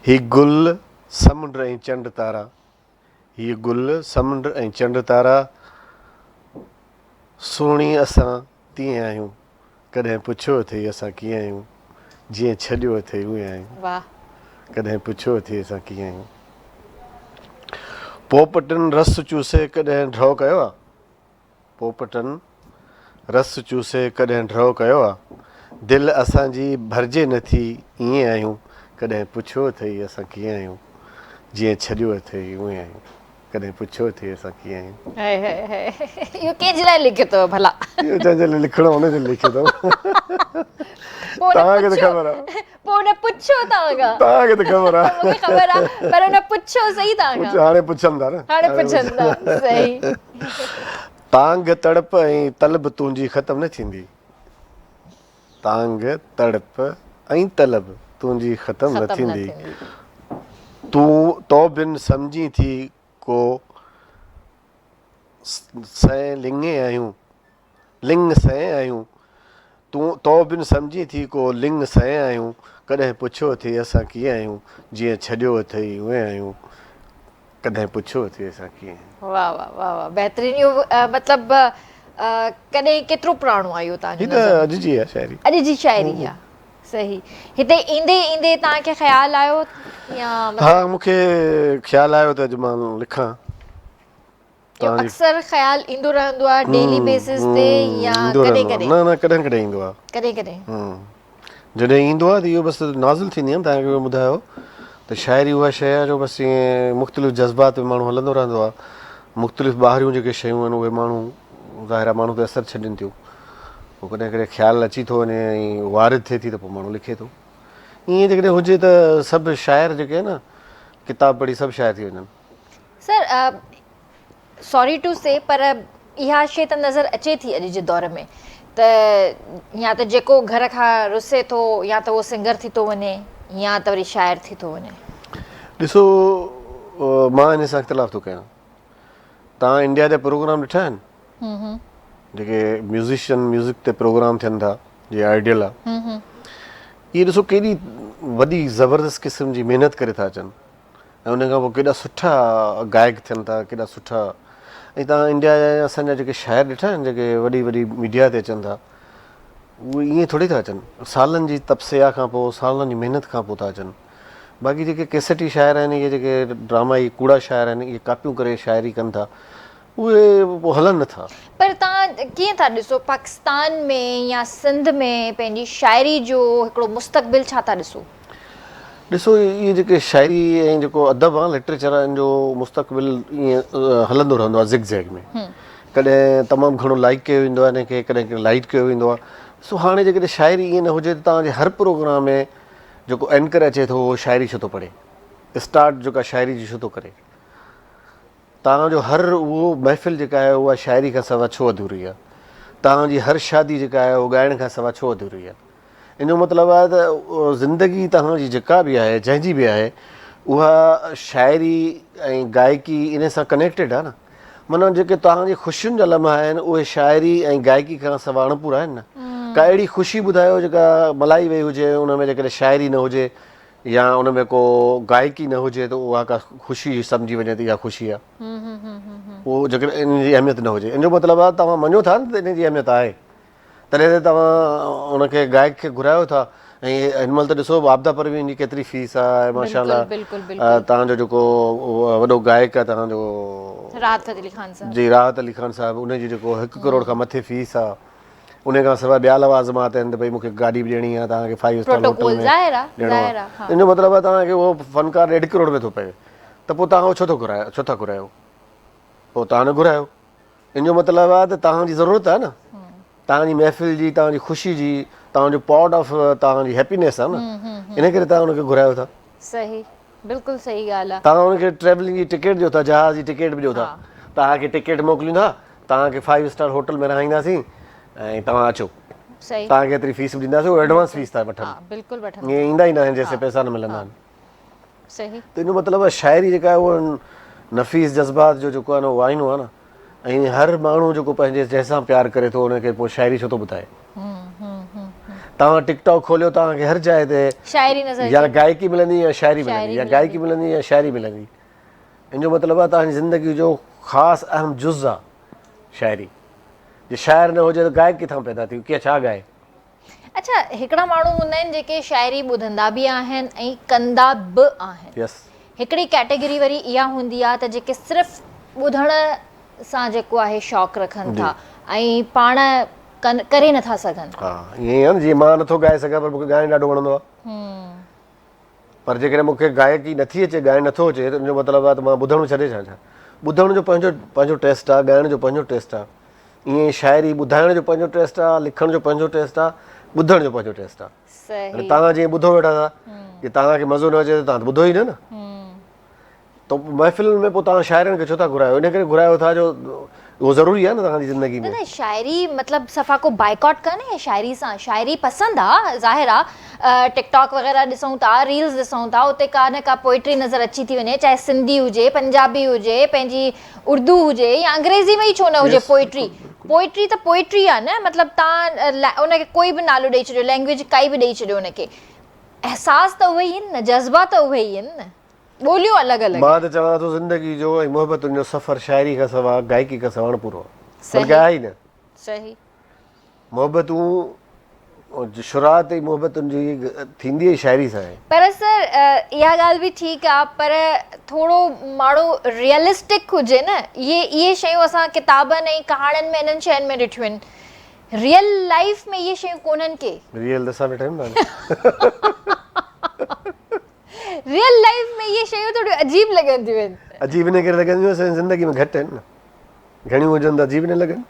ही गुल समुंड ऐं चंड तारा, हीअ गुल समुंड ऐं चंड तारा, सुहिणी असां तीअं आहियूं। कॾहिं पुछो अथई असां कीअं आहियूं, जीअं छॾियो अथई उहे आहियूं। कॾहिं पुछो अथई असां कीअं आहियूं। पोपटनि रस चूसे कॾहिं ड्रॉ कयो आहे, पोपटनि रस चूसे कॾहिं ड्रॉ कयो आहे, दिलि असांजी भरिजे नथी ईअं आहियूं। कॾहिं पुछो अथई असां कीअं आहियूं, जीअं छॾियो अथई उहे आहियूं। कॾहिं पुछो अथई असां कीअं आहियूं। इहो कंहिंजे लाइ लिखियो अथव भला? इहो जंहिंजे लाइ लिखिणो हुनजे लाइ लिखियो अथव। तव्हांखे त ख़बर आहे। पोइ उन पुछो तव्हांखे त ख़बर आहे। मूंखे ख़बर आहे, पर उन पुछो सही तव्हांखां। हाणे पुछनि था न, हाणे पुछनि था। सही। तांग तड़प ऐं तलब तुंहिंजी ख़तमु न थींदी, तांग तड़प ऐं तलब तुंहिंजी ख़तमु न थींदी। तूं तो बिन सम्झी थी को सैं लिंगे आहियूं, लिंग सैं आहियूं। तूं तो बिन सम्झी थी को लिंग सैं आहियूं। कॾहिं पुछो अथई असां कीअं आहियूं, जीअं छॾियो अथई उहे आहियूं। कॾहिं पुछो अथई असां कीअं आहियूं। वाह वाह वाह वाह, बहितरीन। इहो मतिलबु कॾहिं केतिरो पुराणो आहे इहो तव्हांजो? हीअ त अॼु जी आहे शाइरी, अॼु जी शाइरी आहे। सही। हिते ईंदे ईंदे तव्हांखे ख़्यालु आयो या? हा, मूंखे ख़्यालु आयो त अॼु मां लिखां। जो अक्सर ख़्याल ईंदो रहंदो आहे डेली बेसिस ते या कॾहिं कॾहिं? न कॾहिं कॾहिं ईंदो आहे, कॾहिं कॾहिं जॾहिं ईंदो आहे त इहो बसि नाज़िल थींदी आहे। तव्हांखे ॿुधायो त शाइरी उहा शइ आहे जो बसि ईअं मुख़्तलिफ़ जज़्बात में माण्हू हलंदो रहंदो आहे। मुख़्तलिफ़ ॿाहिरियूं जेके शयूं आहिनि उहे माण्हू ज़ाहिर माण्हू ते असरु छॾनि थियूं। पोइ कॾहिं कॾहिं ख़्यालु अची थो वञे ऐं वारिद थिए थी त पोइ माण्हू लिखे थो। ईअं जेकॾहिं हुजे त सभु शाइर जेके आहिनि न किताब पढ़ी सभु शाइर थी वञनि। सर सॉरी टू से पर इहा शइ त नज़र अचे थी अॼु जे दौर में त या त जेको घर खां रुसे थो या त उहो सिंगर थी थो वञे या त वरी शाइर थी थो वञे। ॾिसो मां हिन सां इख़्तिलाफ़ थो कयां। तव्हां इंडिया जा प्रोग्राम ॾिठा आहिनि जेके म्यूज़िशियन म्यूज़िक ते प्रोग्राम थियनि था जीअं आइडियल आहे, इहे ॾिसो केॾी वॾी ज़बरदस्त क़िस्म जी महिनत करे था अचनि ऐं उन खां पोइ केॾा सुठा गायक थियनि था, केॾा सुठा। ऐं तव्हां इंडिया जा असांजा जेके शाइर ॾिठा आहिनि जेके वॾी वॾी मीडिया ते अचनि था, उहे ईअं थोरी था अचनि, सालनि जी तपस्या खां पोइ सालनि जी महिनत खां पोइ था अचनि। बाक़ी जेके कैसेटी शाइर आहिनि, इहे जेके ड्रामाई कूड़ा शाइर आहिनि, इहे कापियूं करे शाइरी कनि था, उहे पोइ हलनि नथा। पर तव्हां कीअं था ॾिसो पाकिस्तान में या सिंध में पंहिंजी शाइरी जो हिकिड़ो मुस्तक़बिल छा था ॾिसो? ॾिसो इहे जेके शाइरी ऐं जेको अदब आहे लिटरेचर आहे, इन जो मुस्तक़बिल ईअं हलंदो रहंदो आहे ज़िग ज़ैग में। कॾहिं तमामु घणो लाइक कयो वेंदो आहे हिनखे, कॾहिं कॾहिं लाइट कयो वेंदो आहे। सो हाणे जेकॾहिं शाइरी ईअं न हुजे त तव्हांजे हर प्रोग्राम में जेको एंकर अचे थो उहो शाइरी छो थो पढ़े, स्टार्ट जेका शाइरी जी छो थो करे? तव्हांजो हर उहो महफ़िल जेका आहे उहा शाइरी खां सवाइ छो अधूरी आहे? तव्हांजी हर शादी जेका आहे उहा ॻाइण खां सवाइ छो अधूरी आहे? इन जो मतिलबु आहे त ज़िंदगी तव्हांजी जेका बि आहे जंहिंजी बि आहे उहा शाइरी ऐं गायकी इन सां कनेक्टेड आहे न। माना जेके तव्हांजी ख़ुशियुनि जा लम्हा आहिनि उहे शाइरी ऐं गायकी खां सवाइ अणपूरा आहिनि न। का अहिड़ी ख़ुशी ॿुधायो जेका मलाई वई हुजे, उन में जेकॾहिं शाइरी न हुजे या उन में को गायकी न हुजे त उहा का ख़ुशी सम्झी वञे त इहा ख़ुशी आहे। उहो जेकॾहिं इन जी अहमियत न हुजे, इन जो मतिलबु आहे तव्हां मञो था न त इन जी अहमियत आहे, तॾहिं त तव्हां उनखे गायक खे घुरायो था। ऐं हिन महिल त ॾिसो आबदा परवीन जी केतिरी फीस आहे माशाल्लाह। तव्हांजो जेको वॾो गायक आहे तव्हांजो राहत अली ख़ान साहब जी, राहत अली ख़ान साहिबु, उनजी जेको 1 करोड़ खां मथे फीस आहे। उन खां सवाइ ॿिया लवाज़मात आहिनि त भई मूंखे गाॾी बि ॾियणी आहे, तव्हांखे 5 स्टार होटल में ॾियणो आहे। इन जो मतिलबु आहे तव्हांखे उहो फ़नकार 1.5 करोड़ में थो पए, त पोइ तव्हां उहो छो था घुरायो? पोइ तव्हां न घुरायो। इन जो मतिलबु आहे त तव्हांजी ज़रूरत आहे न, तव्हांजी महफ़िल जी, तव्हांजी ख़ुशी जी, तव्हांजो पार्ट ऑफ तव्हांजी हैप्पीनेस आहे न। इन करे तव्हां हुनखे घुरायो था। सही, बिल्कुलु सही ॻाल्हि आहे। तव्हां हुनखे ट्रेवलिंग जी टिकट ॾियो था, जहाज़ जी टिकट बि ॾियो था। तव्हांखे टिकट मोकिलियूं था, तव्हांखे 5 स्टार होटल में रहाईंदासीं ऐं तव्हां अचो, तव्हांखे एतिरी फीस बि ॾींदासीं, उहो एडवांस फीस था वठनि। ईअं ईंदा ई न आहिनि जैसे पैसा न मिलंदा आहिनि। त इन जो मतिलबु आहे शाइरी जेका आहे उहा नफ़ीस जज़्बात जो जेको आहे न उहो आईनो आहे न। ऐं हर माण्हू जेको पंहिंजे जंहिंसां प्यारु करे थो उनखे पोइ शाइरी छो थो ॿुधाए? तव्हां टिकटॉक खोलियो, तव्हांखे हर जाइ ते या गायकी मिलंदी या शाइरी मिलंदी, या गायकी मिलंदी या शाइरी मिलंदी। इन जो मतिलबु आहे तव्हांजी ज़िंदगी जो ख़ासि अहम जुज़ आहे शाइरी। जे शाइर न हुजे त गायक किथां पैदा थी, कीअं छा ॻाए? अच्छा, हिकिड़ा माण्हू हूंदा आहिनि जेके शाइरी ॿुधंदा बि आहिनि ऐं कंदा बि आहिनि। हिकिड़ी कैटेगरी वरी इहा हूंदी आहे त जेके सिर्फ़ु ॿुधण सां जेको आहे शौक़ु रखनि था ऐं पाण करे नथा सघनि। हा, ईअं आहे न, जीअं मां नथो ॻाए सघां पर मूंखे ॻाइणु ॾाढो वणंदो आहे। पर जेकॾहिं मूंखे गायकी नथी अचे, ॻाइणु नथो अचे, त उनजो मतिलबु आहे त मां ॿुधणु छॾे छॾियां। ॿुधण जो पंहिंजो टेस्ट आहे, ॻाइण जो पंहिंजो टेस्ट आहे। ईअं शाइरी ॿुधाइण जो पंहिंजो टेस्ट आहे, लिखण जो पंहिंजो टेस्ट आहे, ॿुधण जो पंहिंजो टेस्ट आहे। तव्हां जीअं ॿुधो वेठा था, की तव्हांखे मज़ो न अचे त तव्हां ॿुधो ई न। त महफ़िल में पोइ तव्हां शाइरनि खे छो था घुरायो? इन करे घुरायो था जो उहो ज़रूरी आहे न तव्हांजी ज़िंदगी में। शाइरी मतिलबु सफ़ा को बाइकॉट कनि शाइरी सां? शाइरी पसंदि आहे, ज़ाहिर आहे। टिकटॉक वग़ैरह ॾिसूं था, रील्स ॾिसूं था, उते का न का पोइट्री नज़र अची थी वञे, चाहे सिंधी हुजे, पंजाबी हुजे, पंहिंजी उर्दू हुजे या अंग्रेज़ी में ई छो न हुजे। पोइट्री त पोइट्री आहे न। मतिलबु तव्हां उनखे कोई बि नालो ॾेई छॾियो, लैंग्वेज काई बि ॾेई छॾियो उनखे, अहसास त उहे ई आहिनि न, जज़्बा त उहे ई आहिनि न, ॿोलियूं अलॻि अलॻि। मां त चवां थो ज़िंदगी जो ऐं मुहबतुनि जो सफ़र शाइरी खां सवाइ गायकी खां सवाइ अणपूरो आहे। बल्कि आहे ई न। सही। मुहबतूं शुरात ई मोहबतुनि जी थींदी ई शाइरी सां आहे। पर सर इहा ॻाल्हि बि ठीकु आहे, पर थोरो माण्हू रियलिस्टिक हुजे न। इहे शयूं असां किताबनि ऐं कहाणियुनि में इन्हनि शयुनि में ॾिठियूं आहिनि, रियल लाइफ में इहे शयूं कोन्हनि के। रियल असां वेठा आहियूं न, रियल लाइफ में इहे शयूं थोड़ियूं अजीब लॻंदियूं आहिनि। अजीब इन करे लॻंदियूं असांजी ज़िंदगी में घटि आहिनि न, घणियूं हुजनि त अजीब न लॻनि।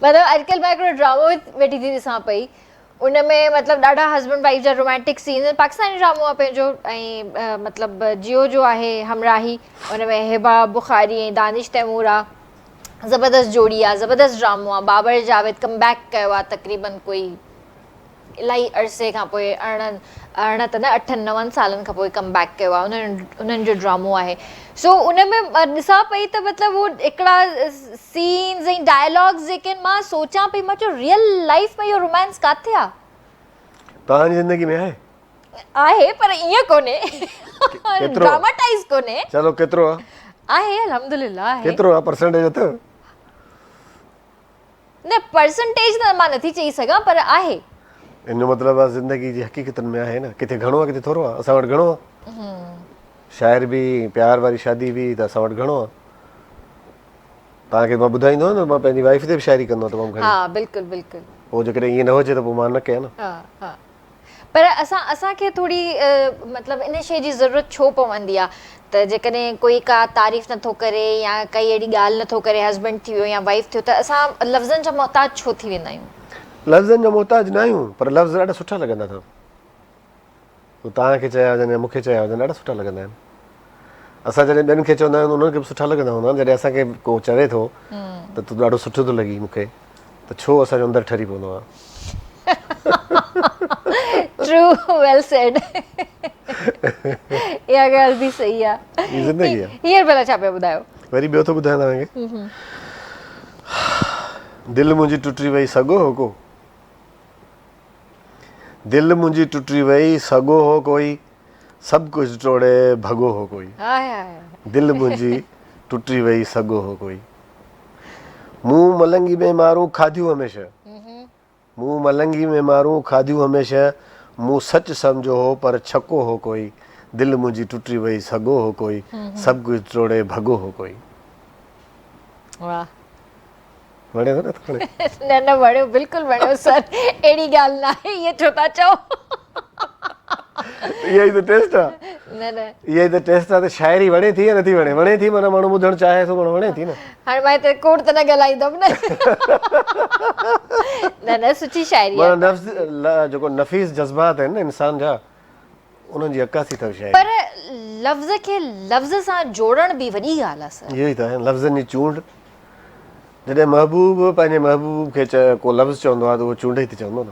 मतिलबु अॼुकल्ह मां हिकिड़ो ड्रामो वेठी थी ॾिसां पई, उन में मतिलबु ॾाढा हस्बैंड वाइफ जा रोमांटिक सीन, पाकिस्तानी ड्रामो आहे पंहिंजो, ऐं मतिलबु जियो जो आहे हमराही, उन में हिबा बुखारी ऐं दानिश तैमूर आहे। ज़बरदस्त जोड़ी आहे, ज़बरदस्त ड्रामो आहे। बाबर जावेद कम बैक कयो आहे तक़रीबन कोई इलाही अरसे खां पोइ, अरिड़हं त न 8-9 सालनि खां पोइ कम बैक कयो आहे। उन्हनि जो ड्रामो आहे। सो उन में ॾिसां पई त मतिलबु उहो हिकिड़ा सीन्स ऐं डायलॉग्स जेके आहिनि, मां सोचां पई, मां चयो रियल लाइफ में इहो रोमांस किथे आहे? तव्हांजी ज़िंदगी में आहे पर ईअं कोन्हे, ड्रामाटाइज़ कोन्हे। चलो केतिरो आहे अल्हम्दुलिल्लाह आहे। केतिरो आहे परसेंटेज अथव? न परसेंटेज त मां नथी चई सघां, पर आहे। इन जो मतिलबु आहे ज़िंदगी जी हक़ीक़तनि में आहे न, किथे घणो आहे किथे थोरो आहे। असां वटि घणो आहे, शाइर बि, प्यार वारी शादी बि, त असां वटि घणो आहे। तव्हांखे मां ॿुधाईंदो न, मां पंहिंजी वाइफ ते बि शाइरी कंदो आहियां तमामु घणी। हा बिल्कुलु बिल्कुलु। पोइ जेकॾहिं ईअं न हुजे त पोइ मां न कयां न। हा हा, पर असांखे थोरी मतिलबु इन शइ जी ज़रूरत छो पवंदी आहे त जेकॾहिं कोई का तारीफ़ नथो करे या काई अहिड़ी ॻाल्हि नथो करे, हस्बैंड थी वियो या वाइफ थियो, त असां लफ़्ज़नि जा मोहताज छो थी वेंदा आहियूं? लफ़्ज़नि जो मोहताज न आहियूं, पर लफ़्ज़ ॾाढा सुठा लॻंदा अथव। तव्हांखे चया हुजनि या मूंखे चया हुजनि, ॾाढा सुठा लॻंदा आहिनि। असां जॾहिं ॿियनि खे चवंदा आहियूं उन्हनि खे बि सुठा लॻंदा हूंदा आहिनि। जॾहिं असांखे को चवे थो त तूं ॾाढो सुठो थो लॻी मूंखे, त छो असांजो अंदरि ठरी पवंदो आहे। ट्रू, वेल सेड। इहा ॻाल्हि बि सही आहे। हीअ ज़िंदगी आहे। हींअर भला छा पिया ॿुधायो? वरी ॿियो थो ॿुधायां तव्हांखे। दिलि मुंहिंजी टुटी वई सॻो हो को, दिलि मुंहिंजी टुटी वई सॻो हो कोई, सभु कुझु टोड़े भॻो हो कोई। दिलि मुंहिंजी टुटी वई सॻो हो कोई। मूं मलंगी में मारूं खाधियूं हमेशह, मूं मलंगी में मारूं खाधियूं हमेशह, मूं सच सम्झो हो पर छको हो कोई। दिलि मुंहिंजी टुटी वई सॻो हो कोई, सभु कुझु टोड़े भॻो हो कोई। वाह, वणे थो न? न न वणियो, बिल्कुलु वणियो सर। अहिड़ी ॻाल्हि न आहे, ईअं छो था चओ? इहा ई त टेस्ट आहे। न न, इहा ई त टेस्ट आहे। त शाइरी वणे थी या नथी वणे? वणे थी माना माण्हू ॿुधणु चाहे थो, माण्हू वणे थी न। हाणे मां हिते कोट त न ॻाल्हाईंदमि न। न न, सुठी शाइरी आहे। माना जेको नफ़ीस जज़्बात आहिनि न इंसान जा, उन्हनि जी अक्कासी अथव शाइरी। पर लफ़्ज़ खे लफ़्ज़ सां जोड़ण बि वॾी ॻाल्हि आहे सर। इहो ई त आहे, लफ़्ज़नि जी चूंड। जॾहिं महबूब पंहिंजे महबूब खे को लफ़्ज़ चवंदो आहे त उहो चूंड ई त चवंदो न।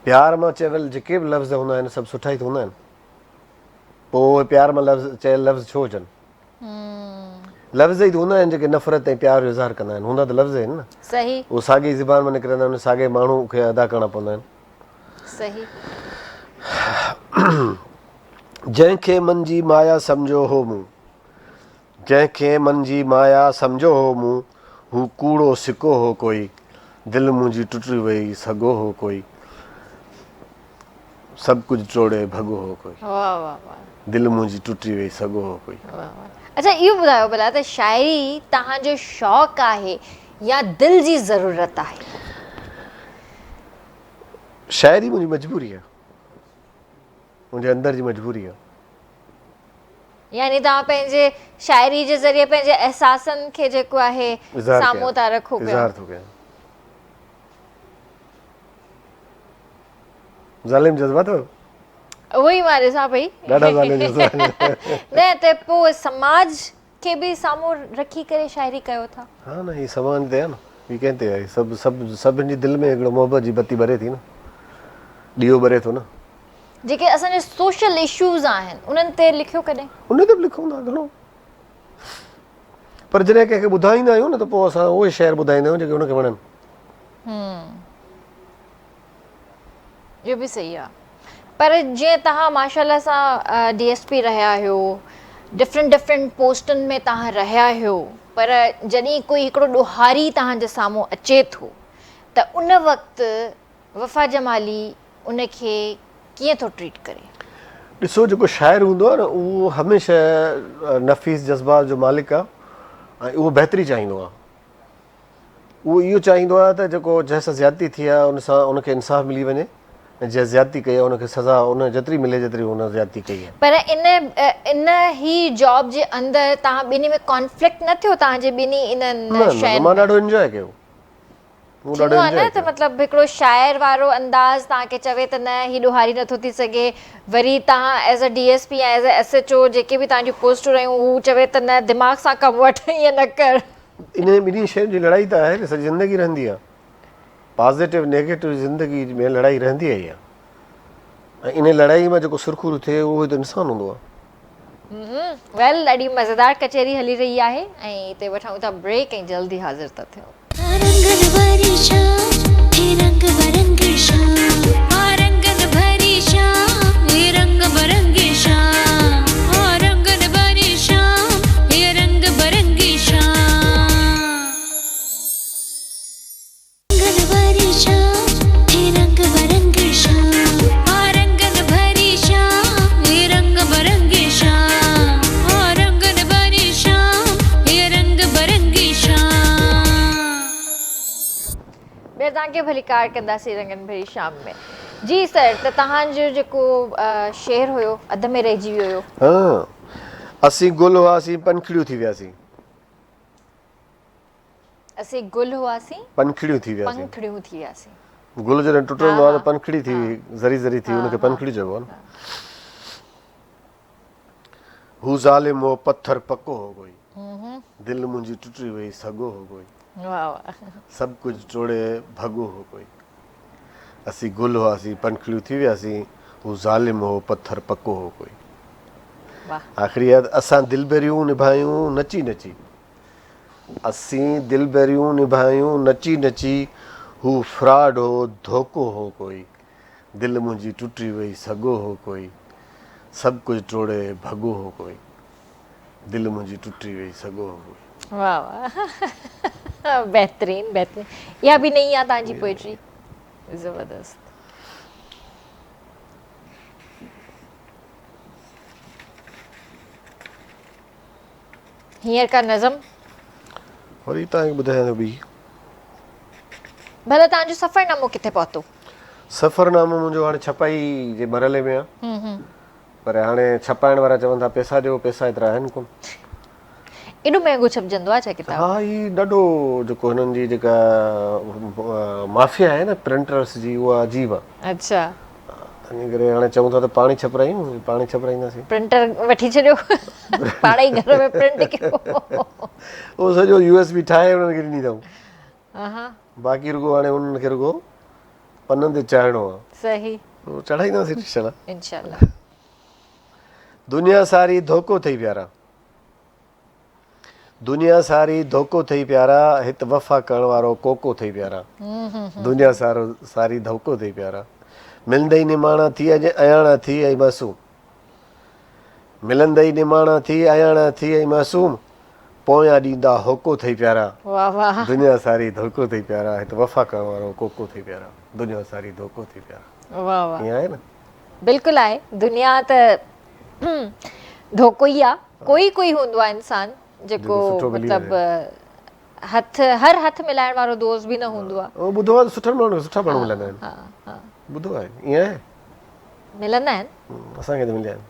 प्यार मां चयल जेके बि लफ़्ज़ हूंदा आहिनि सभु सुठा ई त हूंदा आहिनि। पोइ उहे प्यार मां चयल लफ़्ज़ छो हुजनि? लफ़्ज़ ई त हूंदा आहिनि जेके नफ़रत ऐं प्यार जो इज़हार कंदा आहिनि। हूंदा त लफ़्ज़ आहिनि न। सही। उहो साॻी ज़बान में निकिरंदा आहिनि, साॻे माण्हू खे अदा करणा पवंदा आहिनि। सही। जंहिंखे मन जी माया सम्झो हो मूं, जंहिंखे मन जी माया सम्झो हो मूं, हू कूड़ो सिको हो कोई। दिलि मुंहिंजी टुटी वई सॻो हो कोई, सभु कुझु टोड़े भॻो हो कोई। वाह वाह वाह। दिलि मुंहिंजी टुटी वई सॻो हो कोई। अच्छा इहो ॿुधायो भला त शाइरी तव्हांजो शौक़ु आहे या दिलि जी ज़रूरत आहे? शाइरी मुंहिंजी मजबूरी आहे, मुंहिंजे अंदरि जी मजबूरी आहे। यानी तव्हां पंहिंजे शाइरी जे ज़रिए पंहिंजे एहसासनि खे जेको आहे साम्हूं था रखो पिया। इज़हार थो कयां। ज़ालिम जज़्बा अथव? उहो ई मां ॾिसां पई। ॾाढा ज़ालिम जज़्बा। न त पोइ समाज खे बि साम्हूं रखी करे शाइरी कयो था? हा न, हीअ समाज ते आहे न, हीअ कंहिं ते आहे? सभिनि जी दिलि में हिकिड़ो मोहबत जी बत्ती ॿरे थी न, ॾीओ ॿरे थो न। जेके असांजे सोशल इश्यूज़ आहिनि उन्हनि ते लिखियो कॾहिं? उन ते बि लिखूं था घणो, पर जॾहिं कंहिंखे ॿुधाईंदा आहियूं न त पोइ असां उहे शेयर ॿुधाईंदा आहियूं जेके हुनखे वणनि। इहो बि सही आहे। पर जीअं तव्हां माशाल्लाह सां DSP रहिया आहियो, डिफरेंट पोस्टनि में तव्हां रहिया आहियो, पर जॾहिं कोई हिकिड़ो ॾोहारी तव्हांजे साम्हूं अचे थो त उन वक़्तु वफ़ा जमाली उनखे कीअं थो ट्रीट करे? ॾिसो, जेको शाइर हूंदो आहे न उहो हमेशह नफ़ीस जज़्बात जो मालिक आहे ऐं उहो बहितरी चाहींदो आहे। उहो इहो चाहींदो आहे त जेको जंहिंसां ज़्यादती थी आहे उन सां उनखे इंसाफ़ मिली वञे ऐं जंहिं ज़्यादती कई आहे उनखे सज़ा उन जेतिरी मिले जेतिरी उन ज़्यादती कई आहे। पर इन ही जॉब जे अंदरि तव्हां ॿिन्ही में कॉन्फ्लिक्ट न थियो तव्हांजे ॿिन्ही इन्हनि शयुनि मां में? ॾाढो इंजॉय कयो। थींदो आहे न त मतिलबु हिकिड़ो शाइर वारो अंदाज़ तव्हांखे चवे त न ही ॾोहारी नथो थी सघे, वरी तव्हां एज़ अ DSP या एज़ अ SHO जेके बि तव्हांजूं पोस्टूं रहियूं हू चवे त न दिमाग़ सां कमु वठ, ईअं न कर। इन ॿिन्ही शयुनि जी लड़ाई त आहे न, सॼी ज़िंदगी रहंदी आहे। पॉज़िटिव नेगेटिव ज़िंदगी में लड़ाई रहंदी आहे इहा, ऐं इन लड़ाई में जेको सुरखुरू थिए उहो त इंसानु हूंदो आहे। वेल, ॾाढी मज़ेदार कचहरी हली रही आहे ऐं हिते वठूं था ब्रेक ऐं जल्दी हाज़िर था थियूं। तव्हांखे भलीकार कंदासीं रंगनि भरी शाम में। जी सर, त तव्हांजो जेको शेर हुयो अध में रहिजी वियो हुयो। हाँ, असीं गुल हुआसीं पंखड़ियूं थी वियासीं। असीं गुल हुआसीं पंखड़ियूं थी वियासीं। पंखड़ियूं थी वियासीं। गुल जॾहिं टुटंदो आहे त पंखड़ी थी ज़री ज़री थी उनखे पंखड़ी चइबो आहे न। हू ज़ालिम हो पत्थर पको हो कोई, दिल मुंहिंजी टुटी वई सॻो हो कोई, वाह वाह, सभु कुझु टोड़े भॻो हो कोई। असीं गुल हुआसीं पंखड़ियूं थी वियासीं, हू ज़ालिम हो पत्थर पको हो कोई। वाह। आख़िरी आहे असां दिलबरियूं निभायूं नची नची, असीं दिलबरियूं निभायूं नची नची, हू फ्रॉड हो धोखो हो कोई, दिल मुंहिंजी टुटी वई सॻो हो कोई, सभु कुझु टोड़े भॻो हो कोई, दिल मुंहिंजी टुटी वई सॻो हो कोई। वाह वाह, बेहतरीन बेहतरीन। इहा बि नई आहे तव्हांजी पोइट्री, ज़बरदस्त। हींअर का नज़म वरी तव्हांखे ॿुधायां ॿी। भला तव्हांजो सफ़रनामो किथे पहुतो? सफ़रनामो मुंहिंजो हाणे छपाई जे मरहले में आहे, पर हाणे छपाइण वारा चवनि था पैसा ॾियो, पैसा एतिरा आहिनि कोन। एॾो महांगो छपजंदो आहे छा किताब? हा, ही ॾाढो जेको हिननि जी जेका माफ़िया आहे न प्रिंटर्स जी, उहा अजीब आहे। अच्छा, इन करे हाणे चऊं था त पाणी छपारायूं, पाणी छपाराईंदासीं। प्रिंटर वठी छॾियो, पाण ई घर में प्रिंट कयो। उहो सॼो USB ठाहे उन्हनि खे ॾिनी अथऊं, बाक़ी रुगो हाणे उन्हनि खे रुगो पननि ते चाढ़िणो आहे। सही, उहो चढ़ाईंदासीं इंशाल्लाह। इंशाल्लाह। दुनिया सारी धोखो अथई प्यारा, दुनिया सारी धोखो अथई प्यारा, हिते वफ़ा करण वारो कोको अथई प्यारा। दुनिया सारी धोखो अथई प्यारा, मिलंदई निमाणा थी अॼु अयाणा थी ऐं मासूम, मिलंदई निमाणा थी अयाणा थी ऐं मासूम, पोयां ॾींदा होको अथई प्यारा। वाह वाह, दुनिया सारी धोखो अथई प्यारा, हिते वफ़ा करण वारो कोको अथई प्यारा, दुनिया सारी धोखो अथई प्यारा। वाह वाह, ईअं आहे न? बिल्कुलु आहे। दुनिया त धोखो ई आहे। कोई कोई हूंदो आहे इंसान जेको मतिलबु हर हथ मिलाइण वारो दोस्त बि न हूंदो आहे। ॿुधो आहे सुठा माण्हू मिलंदा आहिनि। ॿुधो आहे ईअं आहे, मिलंदा आहिनि असांखे त मिलिया आहिनि।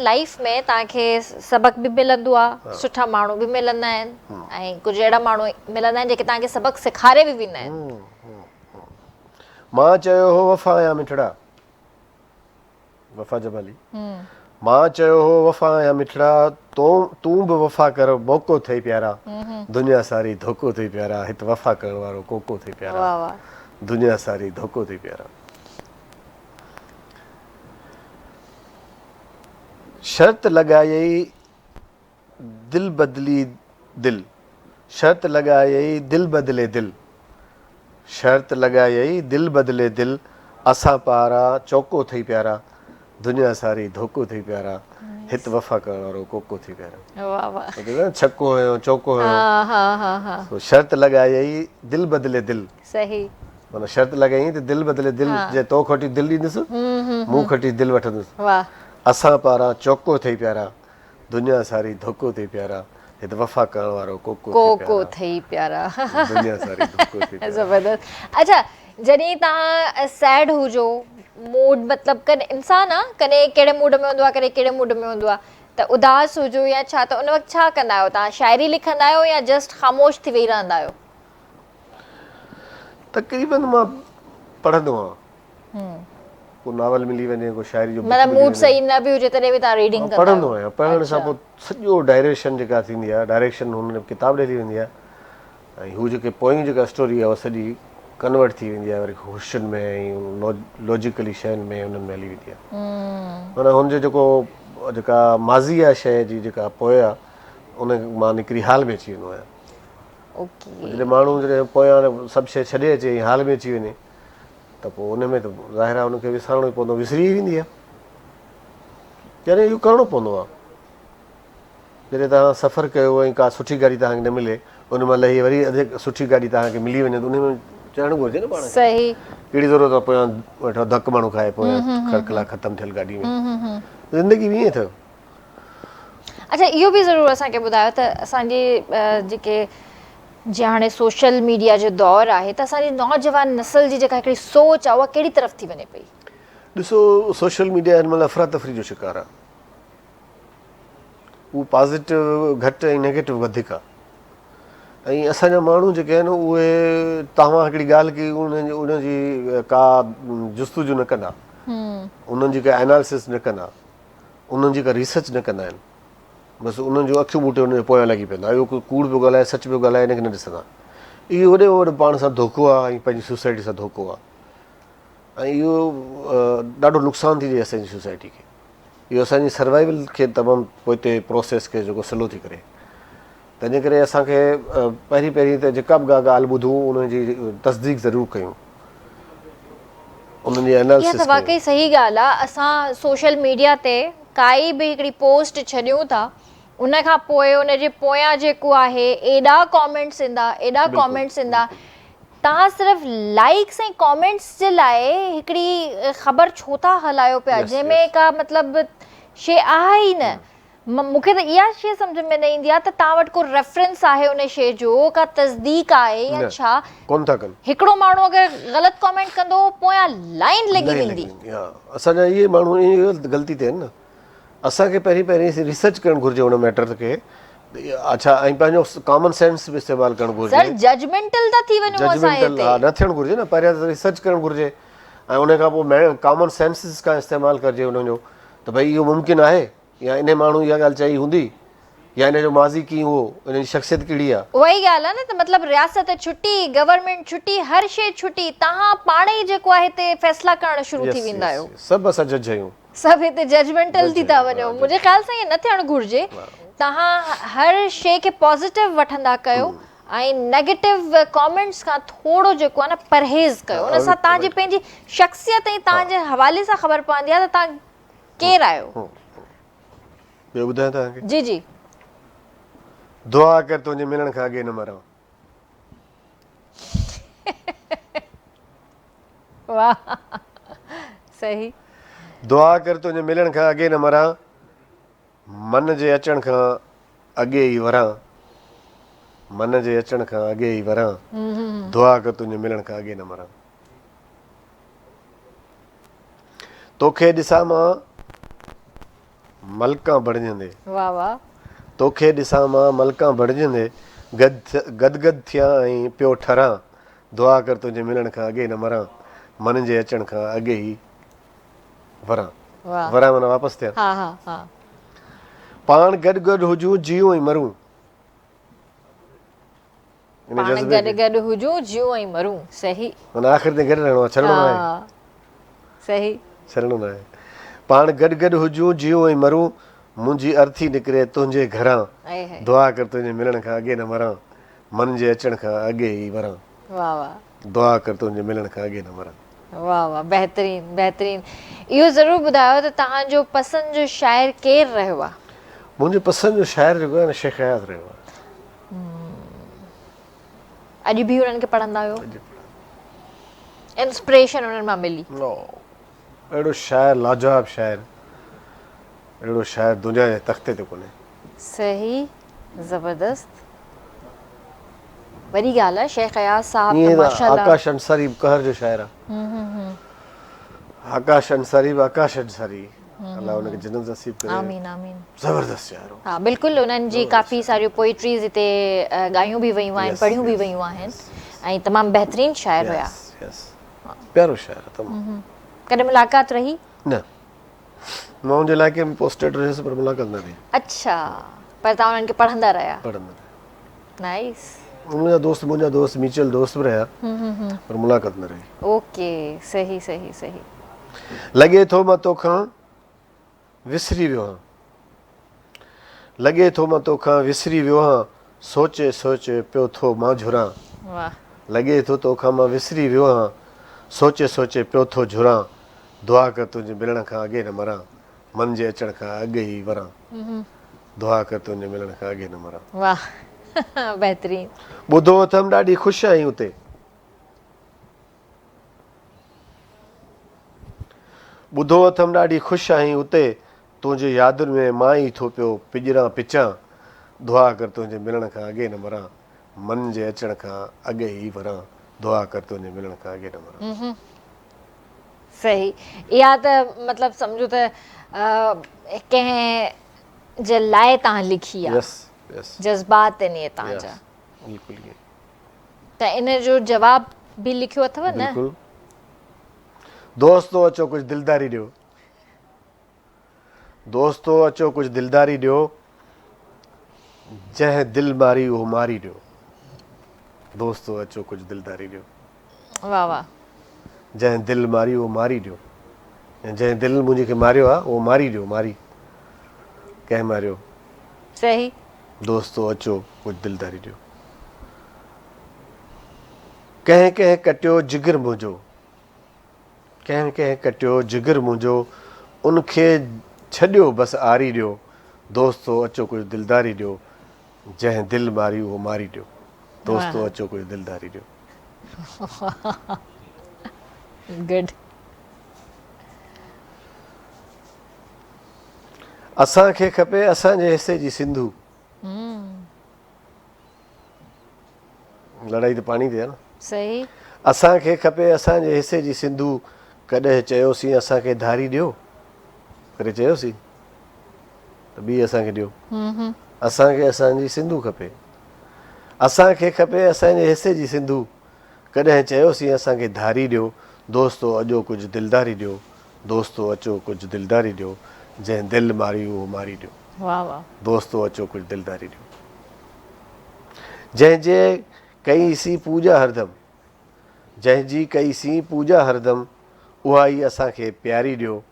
लाइफ में तव्हांखे सबक बि मिलंदो आहे, सुठा माण्हू बि मिलंदा आहिनि ऐं कुझु अहिड़ा माण्हू मिलंदा आहिनि जेके तव्हांखे सबक सेखारे बि वेंदा आहिनि। मां चयो हो वफ़ा या मिठड़ा, वफ़ा जमाली, मां चयो हो वफ़ा या मिठड़ा, तूं बि वफ़ा कर मौक़ो अथई प्यारा, दुनिया सारी धोखो अथई प्यारा, हिते वफ़ा करण वारो कोको अथई प्यारा। वाह वाह, दुनिया सारी धोखो अथई प्यारा। शर्त लॻायई दिल बदली दिल, शर्त लॻायई दिल बदले दिल, शर्त लॻायई दिल बदले दिल, असां पारा चौको अथई प्यारा, दुनिया सारी धोखो अथई प्यारा, हित वफ़ा करण वारो कोको थी पहिरियों वाह वाह न छको हुयो चौको हुयो हाँ हाँ हाँ हाँ तो शर्त लॻाई दिल बदिले दिल सही माना शर्त लॻाई त दिल बदिले दिल जे तो खटी दिल ॾींदुसि मूं खटी दिल वठंदुसि वाह असां पारां चौको थई प्यारा दुनिया सारी धोको थई प्यारा हित वफ़ा करण वारो कोको कोको थई प्यारा दुनिया सारी धोको थई प्यारा ज़बरदस्त अच्छा जॾहिं तव्हां सैड हुजो मूड मतिलबु कॾहिं इंसानु आहे कॾहिं कहिड़े मूड में हूंदो आहे कॾहिं कहिड़े मूड में हूंदो आहे त उदास हुजो या छा त उन वक़्तु छा कंदा आहियो तव्हां शाइरी लिखंदा आहियो या जस्ट ख़ामोश थी वेही रहंदा आहियो तक़रीबन मां पढ़ंदो आहियां को नावल मिली वञे को शाइरी जो मतिलबु मूड सही न बि हुजे तॾहिं बि तव्हां रीडिंग कंदा पढ़ंदो आहियां पढ़ण सां पोइ सॼो डायरेक्शन जेका थींदी आहे डायरेक्शन हुन किताब ॾेई वेंदी आहे ऐं हू जेके पोइ जेका स्टोरी आहे उहा सॼी कन्वर्ट थी वेंदी आहे वरी ख़ुशियुनि में ऐं लॉजिकली शयुनि में उन्हनि में हली वेंदी आहे माना हुनजो जेका माज़ी आहे शइ जी जेका पोइ आहे उन मां निकिरी हाल में अची वेंदो आहियां ओके जॾहिं माण्हू जॾहिं पोयां सभु शइ छॾे अचे हाल में अची वञे त पोइ उन में त ज़ाहिर आहे हुनखे विसारणो ई पवंदो विसरी वेंदी आहे यानी इहो करिणो पवंदो आहे जॾहिं तव्हां सफ़रु कयो ऐं का सुठी गाॾी तव्हांखे न मिले उन महिल हीअ वरी अधिक सुठी गाॾी तव्हांखे मिली वञे त उन में चढ़णु घुरिजे न पाण सही कहिड़ी ज़रूरत आहे पोयां वेठो धकु माण्हू खाए पोयां ख़र्कला ख़तमु थियल गाॾी में ज़िंदगी बि ईअं अथव अच्छा इहो बि ज़रूरु असांखे ॿुधायो त असांजे जेके जीअं हाणे सोशल मीडिया जो दौरु आहे त असांजी नौजवान नस्ल जी जेका हिकिड़ी सोच आहे उहा कहिड़ी तरफ़ थी वञे पई ॾिसो सोशल मीडिया हिन महिल अफ़रा तफ़री जो शिकार आहे उहो पॉज़िटिव घटि ऐं नेगेटिव वधीक आहे ऐं असांजा माण्हू जेके आहिनि उहे तव्हां हिकिड़ी ॻाल्हि की उनजी का जुस्तजू न कंदा उन्हनि जी का एनालिसिस न कंदा उन्हनि जी का रिसर्च न कंदा आहिनि बसि उन्हनि जो अखियूं ॿूटे उनजे पोयां लॻी पवंदा इहो कोई कूड़ पियो ॻाल्हाए सच पियो ॻाल्हाए हिनखे न ॾिसंदा इहो वॾे में वॾो पाण सां धोखो आहे ऐं पंहिंजी सोसाइटी सां धोखो आहे ऐं इहो ॾाढो नुक़सानु थी थिए असांजी सोसाइटी खे इहो असांजी सर्वाइवल खे तमामु पोइ प्रोसेस खे जेको स्लो थी करे तंहिंजे करे असांखे पहिरीं त जेका बि ॻाल्हि ॿुधूं उनजी तस्दीक ज़रूरु कयूं उन्हनि जी एनालिसिस वाकई सही ॻाल्हि आहे असां सोशल मीडिया ते काई बि हिकिड़ी पोस्ट छॾियूं था उन खां पोइ उनजे पोयां जेको आहे एॾा कॉमेंट्स ईंदा तव्हां सिर्फ़ु लाइक्स ऐं कॉमेंट्स जे लाइ हिकिड़ी ख़बर छो था हलायो पिया जंहिंमें का मतिलबु शइ आहे ई न मूंखे त इहा शइ सम्झ में न ईंदी आहे त तव्हां वटि को रेफरेंस आहे उन शइ जो का तस्दीक आहे या छा कोन था कनि हिकिड़ो माण्हू अगरि ग़लति कॉमेंट कंदो पोयां लाइन लॻी वेंदी असांजा इहे माण्हू इहे ग़लती थियनि न असांखे पहिरीं रिसर्च करणु घुरिजे हुन मैटर खे अच्छा ऐं पंहिंजो कॉमन सेंस बि इस्तेमालु करणु घुरिजे सर जजमेंटल था थी वञो जजमेंटल हा न थियणु घुरिजे न पहिरियां त रिसर्च करणु घुरिजे ऐं उन खां पोइ कॉमन सेंसिस खां इस्तेमालु करिजे हुनजो त भई इहो मुमकिन आहे या इन माण्हू इहा ॻाल्हि चई हूंदी या इन जो माज़ी कीअं हो इन जी शख़्सियत कहिड़ी आहे उहा ई ॻाल्हि आहे न त मतिलबु रियासत छुटी गवर्नमेंट छुटी हर शइ छुटी तव्हां पाण ई जेको आहे हिते फ़ैसिला करणु शुरू थी वेंदा आहियो सभु असां जज आहियूं सभु हिते जजमेंटल थी था वञो मुंहिंजे ख़्याल सां ईअं न थियणु घुरिजे तव्हां हर शइ खे पॉज़िटिव वठंदा कयो ऐं नेगेटिव कॉमेंट्स खां थोरो जेको आहे न परहेज़ कयो उन सां तव्हांजी पंहिंजी शख़्सियत ऐं तव्हांजे हवाले सां ख़बर पवंदी आहे त तव्हां केरु आहियो ॿियो ॿुधायां तव्हांखे जी जी दुआ कर तुंहिंजे मिलण खां अॻे न मरां वाह सही दुआ कर तुंहिंजे मिलण खां अॻे न मरां मन जे अचण खां अॻे ई वरां मन जे अचण खां अॻे ई वरां दुआ कर तुंहिंजे मिलण खां अॻे न मरां तोखे ॾिसां मां मलकां बणजंदे वाह वाह तोखे ॾिसां मां मलकां बणजंदे गदगद थियां ऐं पियो ठरां दुआ कर तुंहिंजे मिलण खां अॻे न मरां मन जे अचण खां अॻे ई वरां वरां माना वापसि थियां हा हा हा पाण गॾु गॾु हुजूं जियूं ऐं मरूं पाण गॾु गॾु हुजूं जियूं ऐं मरूं सही माना आख़िर ते गॾु रहणो आहे छॾणो न आहे सही छॾणो न आहे पाण गॾु गॾु हुजूं जियूं ऐं मरूं मुंहिंजी अर्थी निकिरे तुंहिंजे घरां दुआ कर तुंहिंजे मिलण खां अॻे न मरां मन जे अचण खां अॻे ई वरां वाह वाह दुआ कर तुंहिंजे मिलण खां अॻे न मरां वाह वाह, बहितरीन बहितरीन। इहो ज़रूरु ॿुधायो त तव्हांजो पसंदि जो शाइर केरु रहियो आहे? मुंहिंजे पसंदि जो शाइर जेको आहे न शेख हयात रहियो आहे। अॼु बि उन्हनि खे पढ़ंदा आहियो? इंस्पिरेशन उन्हनि मां मिली? अहिड़ो शाइर, लाजवाब शाइर, अहिड़ो शाइर दुनिया जे तख़्ते ते कोन्हे। सही, ज़बरदस्त, वॾी ॻाल्हि आहे। शेख हयात साहब ईअं त त माशाल्लाह। आकाश अंसारी कहर जो शाइर आहे। आकाश अंसारी बि आकाश अंसारी, अल्लाह हुनखे जन्नत नसीब करे। आमीन आमीन। ज़बरदस्त शाइर हो। हा बिल्कुलु, उन्हनि जी काफ़ी सारियूं पोइट्रीज़ हिते ॻायूं बि वयूं आहिनि, पढ़ियूं बि वयूं आहिनि ऐं तमामु बहितरीनु शाइर हुया। प्यारो शाइर आहे तमामु। कॾहिं मुलाक़ात रही? न, मां हुनजे इलाइक़े में पोस्टेड रहियुसि पर मुलाक़ात न थी। अच्छा, पर तव्हां उन्हनि खे पढ़ंदा रहिया? पढ़ंदा रहिया। नाइस। मुंहिंजा दोस्त म्यूचुअल दोस्त बि रहिया पर मुलाक़ात न रही। ओके, सही सही सही। लॻे थो मां तोखां विसरी वियो आहियां, लॻे थो मां तोखां विसरी वियो आहियां, सोचे सोचे पियो थो मां झुरां। वाह। लॻे थो तोखां मां विसरी वियो आहियां, सोचे सोचे पियो थो झुरां, दुआ कर तुंहिंजे मिलण खां अॻे न मरां, मन जे अचण खां अॻु ई वरां। दुआ कर तुंहिंजे मिलण खां अॻे न मरां। वाह, बहितरीन। ॿुधो अथमि ॾाढी ख़ुशि आहीं हुते, ॿुधो अथमि ॾाढी ख़ुशि आहीं हुते, तुंहिंजे यादुनि में मां ई थो पियो पिजरां पिचां, दुआ कर तुंहिंजे मिलण खां अॻे न मरां, मन जे अचण खां अॻु ई वरां, दुआ कर तुंहिंजे मिलण खां अॻे न मरां। सही। इहा त मतिलबु सम्झो त कंहिं जे लाइ तव्हां लिखी आहे। यस यस, जज़्बात आहिनि इहे तव्हांजा। बिल्कुलु ईअं। त इन जो जवाबु बि लिखियो अथव न? बिल्कुलु। दोस्तो अचो कुझु दिलदारी ॾियो, दोस्तो अचो कुझु दिलदारी ॾियो, जंहिं दिलि मारी उहो मारी ॾियो, दोस्तो अचो कुझु दिलदारी ॾियो, वाह वाह। जंहिं दिलि मारी उहो मारी ॾियो, ऐं जंहिं दिलि मुंहिंजे खे मारियो आहे उहो मारी ॾियो, मारी कंहिं मारियो। सही। दोस्तो अचो कुझु दिलदारी ॾियो। कंहिं कंहिं कटियो जिगर मुंहिंजो, कंहिं कंहिं कटियो जिगर मुंहिंजो, उनखे छॾियो बसि आरी ॾियो, दोस्तो अचो कुझु दिलदारी ॾियो, जंहिं दिलि मारी उहो मारी ॾियो, दोस्तो अचो कुझु दिलदारी ॾियो। गुड। असांखे खपे असांजे हिसे जी सिंधू। लड़ाई त पाणी ते आहे न। सही। असांखे खपे असांजे हिसे जी सिंधू, कॾहिं चयोसीं असांखे धारी ॾियो, कॾहिं चयोसीं त ॿी असांखे ॾियो। असांखे असांजी सिंधू खपे, असांखे खपे असांजे हिसे जी सिंधू, कॾहिं चयोसीं असांखे धारी ॾियो, दोस्तो अचो कुझु दिलदारी ॾियो, दोस्तो अचो कुझु दिलदारी ॾियो, जंहिं दिलि मारी उहो मारी ॾियो। वाह वाह। दोस्तो अचो कुझु दिलदारी ॾियो। जंहिंजे कईसीं पूॼा हरदमि, जंहिंजी कईसीं पूॼा हरदमि, उहा ई असांखे प्यारी ॾियो,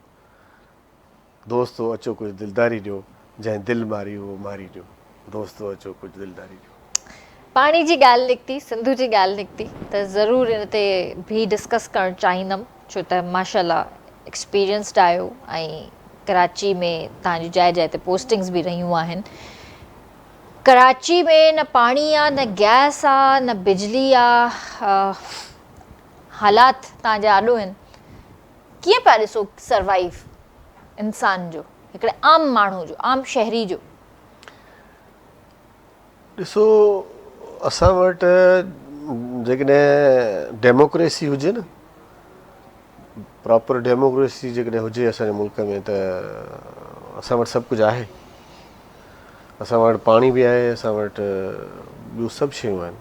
दोस्तो अचो कुझु दिलदारी ॾियो, जंहिं दिलि मारी उहो मारी ॾियो, दोस्तो अचो कुझु दिलदारी ॾियो। पाणी जी ॻाल्हि निकिती, सिंधू जी ॻाल्हि निकिती त ज़रूरु इन ते बि डिस्कस करणु चाहींदमि, छो त माशाल्लाह एक्सपीरियंस्ड आहियो ऐं कराची में तव्हांजी जाइ जाइ ते पोस्टिंग्स बि रहियूं आहिनि। कराची में न पाणी आहे, न गैस आहे, न बिजली आहे, हालात तव्हांजा ॾाढो आहिनि। कीअं पिया ॾिसो सर्वाइव इंसान जो, हिकिड़े आम माण्हू जो, आम शहरी जो? ॾिसो, असां वटि जेकॾहिं डेमोक्रेसी हुजे न, प्रॉपर डेमोक्रेसी जेकॾहिं हुजे असांजे मुल्क में, त असां वटि सभु कुझु आहे। असां वटि पाणी बि आहे, असां वटि ॿियूं सभु शयूं आहिनि।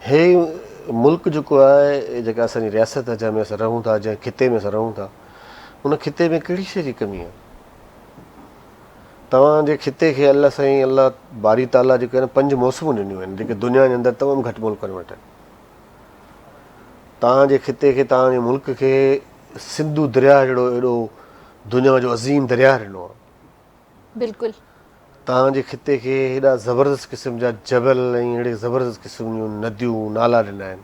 हे मुल्क जेको आहे, जेका असांजी रियासत आहे जंहिंमें असां रहूं था, जंहिं खिते में असां रहूं था, उन खिते में कहिड़ी शइ जी कमी आहे? तव्हांजे खिते खे अलाह साईं, अलाह बारी ताला जेके आहिनि 5 मौसमूं ॾिनियूं आहिनि, जेके दुनिया जे अंदरि तमामु घटि मुल्कनि वटि आहिनि। तव्हांजे खिते खे, तव्हांजे मुल्क खे सिंधू दरिया जहिड़ो एॾो दुनिया जो अज़ीम दरिया ॾिनो आहे। बिल्कुलु। तव्हांजे खिते खे हेॾा ज़बरदस्त क़िस्म जा जबल ऐं अहिड़े ज़बरदस्त क़िस्म जूं नदियूं नाला ॾिना आहिनि,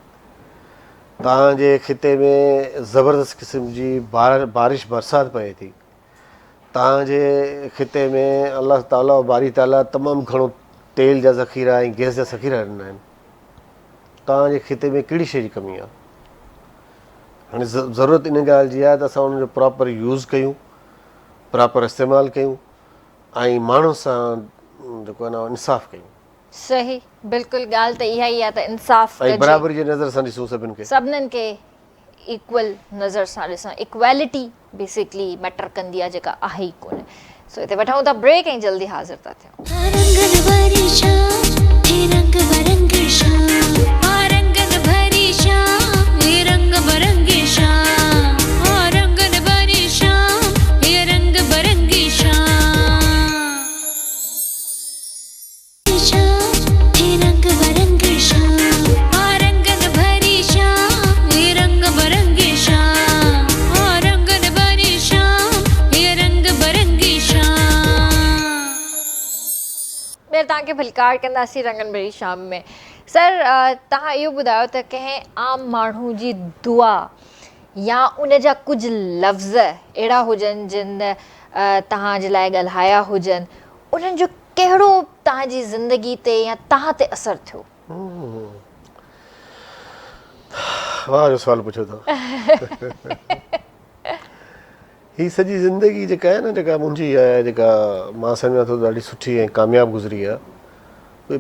तव्हांजे खिते में ज़बरदस्त क़िस्म जी बारिश बरसाति पए थी, तव्हांजे खिते में अलाह ताला बारी ताला तमामु घणो तेल जा ज़ख़ीरा ऐं गैस जा ज़ख़ीरा ॾिना आहिनि, तव्हांजे खिते में कहिड़ी शइ जी कमी आहे? हाणे ज़रूरत इन ॻाल्हि जी आहे त असां उनजो प्रॉपर यूज़ कयूं, प्रॉपर इस्तेमालु कयूं ऐं माण्हुनि सां जेको आहे न इंसाफ़ कयूं। सही, बिल्कुलु ॻाल्हि त इहा ई आहे त इंसाफ़ ऐं बराबरी जे नज़र सां ॾिसूं सभिनि खे, सभिनीनि खे इक्वल नज़र सां ॾिसणु, इक्वेलिटी बेसिकली मैटर कंदी आहे जेका आहे ई कोन्हे। सो हिते वठूं था ब्रेक ऐं जल्दी हाज़िर था थियूं। तव्हांखे फिलकार कंदासीं रंगनि भरी शाम में। सर, तव्हां इहो ॿुधायो त कंहिं आम माण्हू जी दुआ या उन जा कुझु लफ़्ज़ अहिड़ा हुजनि जिन तव्हांजे लाइ ॻाल्हाया हुजनि, उन्हनि जो कहिड़ो तव्हांजी ज़िंदगी ते या तव्हां ते असरु थियो? वाह जो सवाल पुछो था। ही सॼी ज़िंदगी जेका आहे न, जेका मुंहिंजी आहे, जेका मां सम्झां थो ॾाढी सुठी ऐं कामयाबु गुज़री आहे, उहे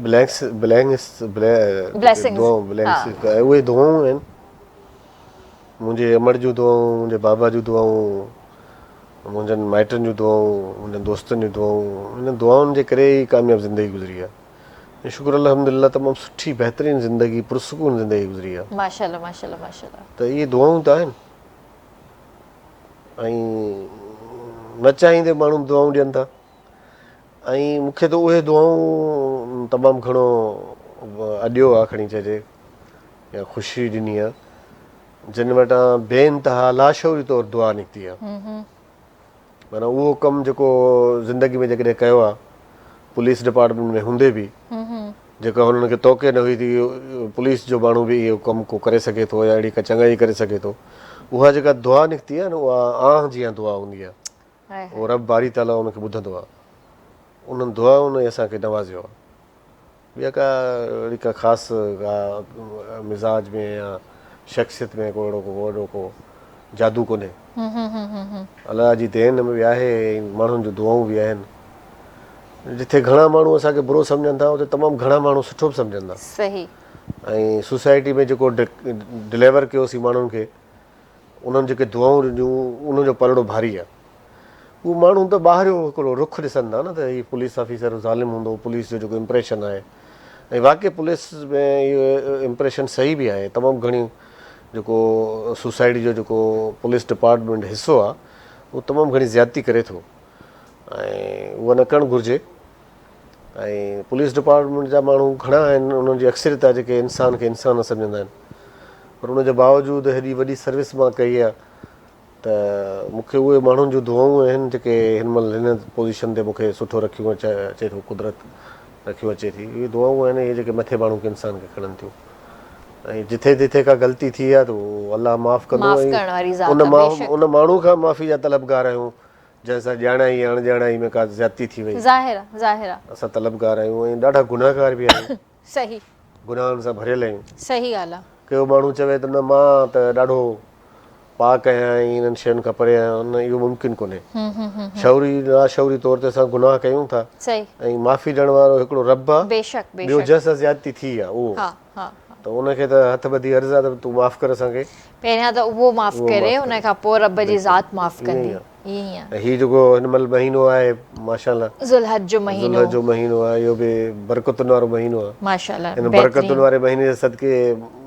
उहे दुआऊं आहिनि। मुंहिंजे अमड़ जूं दुआऊं, मुंहिंजे बाबा जूं दुआऊं, मुंहिंजनि माइटनि जूं दुआऊं, मुंहिंजनि दोस्तनि जूं दुआऊं, हिन दुआउनि जे करे ई कामयाबु ज़िंदगी गुज़री आहे। ऐं शुक्र अल्हम्दुलिल्लाह तमामु सुठी बहितरीनु ज़िंदगी, पुरसुकून ज़िंदगी गुज़री आहे। माशाल्लाह माशाल्लाह माशाल्लाह। त इहे दुआऊं त आहिनि ऐं न चाहींदे माण्हू दुआऊं ॾियनि था, ऐं मूंखे त उहे दुआऊं तमामु घणो अॼियो आहे खणी चइजे, या ख़ुशी ॾिनी आहे, जिन वटां बेइंतहा लाशौरी तौरु दुआ निकिती आहे। माना उहो कमु जेको ज़िंदगी में जेकॾहिं कयो आहे पुलिस डिपार्टमेंट में हूंदे बि, जेका हुननि खे तोके न हुई थी पुलिस जो माण्हू बि इहो कमु को करे सघे थो या अहिड़ी का चङाई करे सघे थो, उहा जेका दुआ निकिती आहे न, उहा आह जीअं दुआ हूंदी आहे, उहो रब बारी ताला उनखे ॿुधंदो आहे, उन्हनि दुआउनि असांखे नवाज़ियो आहे। ॿिया का अहिड़ी का ख़ासि का मिज़ाज में या शख़्सियत में को अहिड़ो को जादू कोन्हे, अलाह जी देन में बि आहे, माण्हुनि जूं दुआऊं बि आहिनि। जिथे घणा माण्हू असांखे बुरो सम्झनि था, उते तमामु घणा माण्हू सुठो बि सम्झनि था। सही। ऐं सोसाइटी में जेको डिलीवर कयोसीं माण्हुनि खे, उन्हनि जेके दुआऊं ॾिनियूं, उनजो पलड़ो भारी आहे। उहो माण्हू त ॿाहिरियों हिकिड़ो रुख ॾिसनि था न, त हीउ पुलिस ऑफिसर ज़ालिम हूंदो, पुलिस जो जेको इम्प्रेशन आहे, ऐं वाक़ई पुलिस में इहो इम्प्रेशन सही बि आहे। तमामु घणियूं जेको सोसाइटी जो जेको पुलिस डिपार्टमेंट हिसो आहे, उहो तमामु घणी ज़्यादती करे थो, ऐं उहा न करणु घुरिजे। ऐं पुलिस डिपार्टमेंट जा माण्हू घणा आहिनि, उन्हनि जी अक्सरियत आहे जेके इंसान खे इंसान न सम्झंदा आहिनि, पर उनजे बावजूदि हेॾी वॾी सर्विस मां कई आहे, त मूंखे उहे माण्हुनि जूं दुआऊं आहिनि जेके हिन महिल हिन पोज़ीशन ते मूंखे सुठो रखियूं अचे थो, कुदरत रखियूं अचे थी। इहे दुआऊं आहिनि इहे जेके मथे माण्हू खे इंसान खे खणनि थियूं, ऐं जिथे जिथे का ग़लती थी आहे त उहो अलाह माफ़ु कंदो, ऐं उन माण्हू खां माफ़ी जा तलबगार आहियूं जंहिंसां ॼाणाई अणॼाणाई में का ज़्यादती थी वई, असां तलबगार आहियूं, ऐं ॾाढा गुनाहगार बि आहियूं। सही, गुनाहनि सां भरियल आहियूं। सही ॻाल्हि आहे। कहिड़ो माण्हू चवे त न मां त ॾाढो पाक आहियां ऐं इन्हनि शयुनि खां परे आहियां, न, इहो मुमकिन कोन्हे। शौरी लाशौरी तौर ते असां गुनाह कयूं था, ऐं माफ़ी ॾियण वारो हिकिड़ो रब आहे, ॿियो जंहिंसां ज़्यादती थी आहे उहो, त उनखे त हथ ॿधी अर्ज़ु आहे त तूं माफ़ु कर असांखे, पहिरियां त उहो माफ़ु करे, उन खां पोइ रब जी ज़ात माफ़ु कंदी। ऐं हीउ जेको हिन महिल महीनो आहे माशाअल्लाह, ज़ुल्हज जो महीनो आहे, इहो बि बरकतुनि वारो महीनो आहे माशाअल्लाह। हिन बरकतुनि वारे महीने जे सदके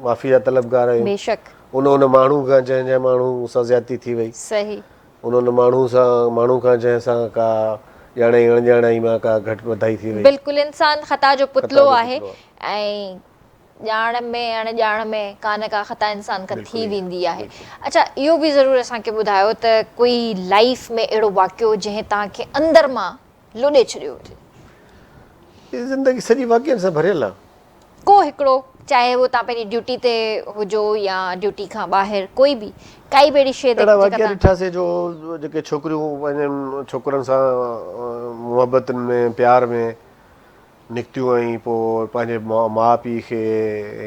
माफ़ी जा तलबगार आहियूं। बेशक उन माण्हू खां जंहिं माण्हू सां ज़्यादती थी वई, सही, उन माण्हू खां जंहिंसां का ॼाणाई अणॼाणाई मां का घटि वधाई थी वई। बिल्कुलु इंसान ख़ता जो पुतलो आहे, ऐं ॼाण में अणॼाण में का न का ख़ता इंसान खां थी वेंदी आहे। अच्छा, इहो बि ज़रूरु असांखे ॿुधायो त कोई लाइफ में अहिड़ो वाक़ियो जंहिं तव्हांखे अंदरि मां लोॾे छॾियो हुजे? ज़िंदगी सॼी वाक़िअनि सां भरियल आहे, को हिकिड़ो चाहे वो तव्हां पंहिंजी ड्यूटी ते हुजो या ड्यूटी खां ॿाहिरि कोई बि काई बि अहिड़ी शइ अहिड़ा वाक़िया ॾिठासीं जो जेके छोकिरियूं पंहिंजनि छोकिरनि सां मुहबतनि में प्यार में निकितियूं ऐं पोइ पंहिंजे माउ पीउ खे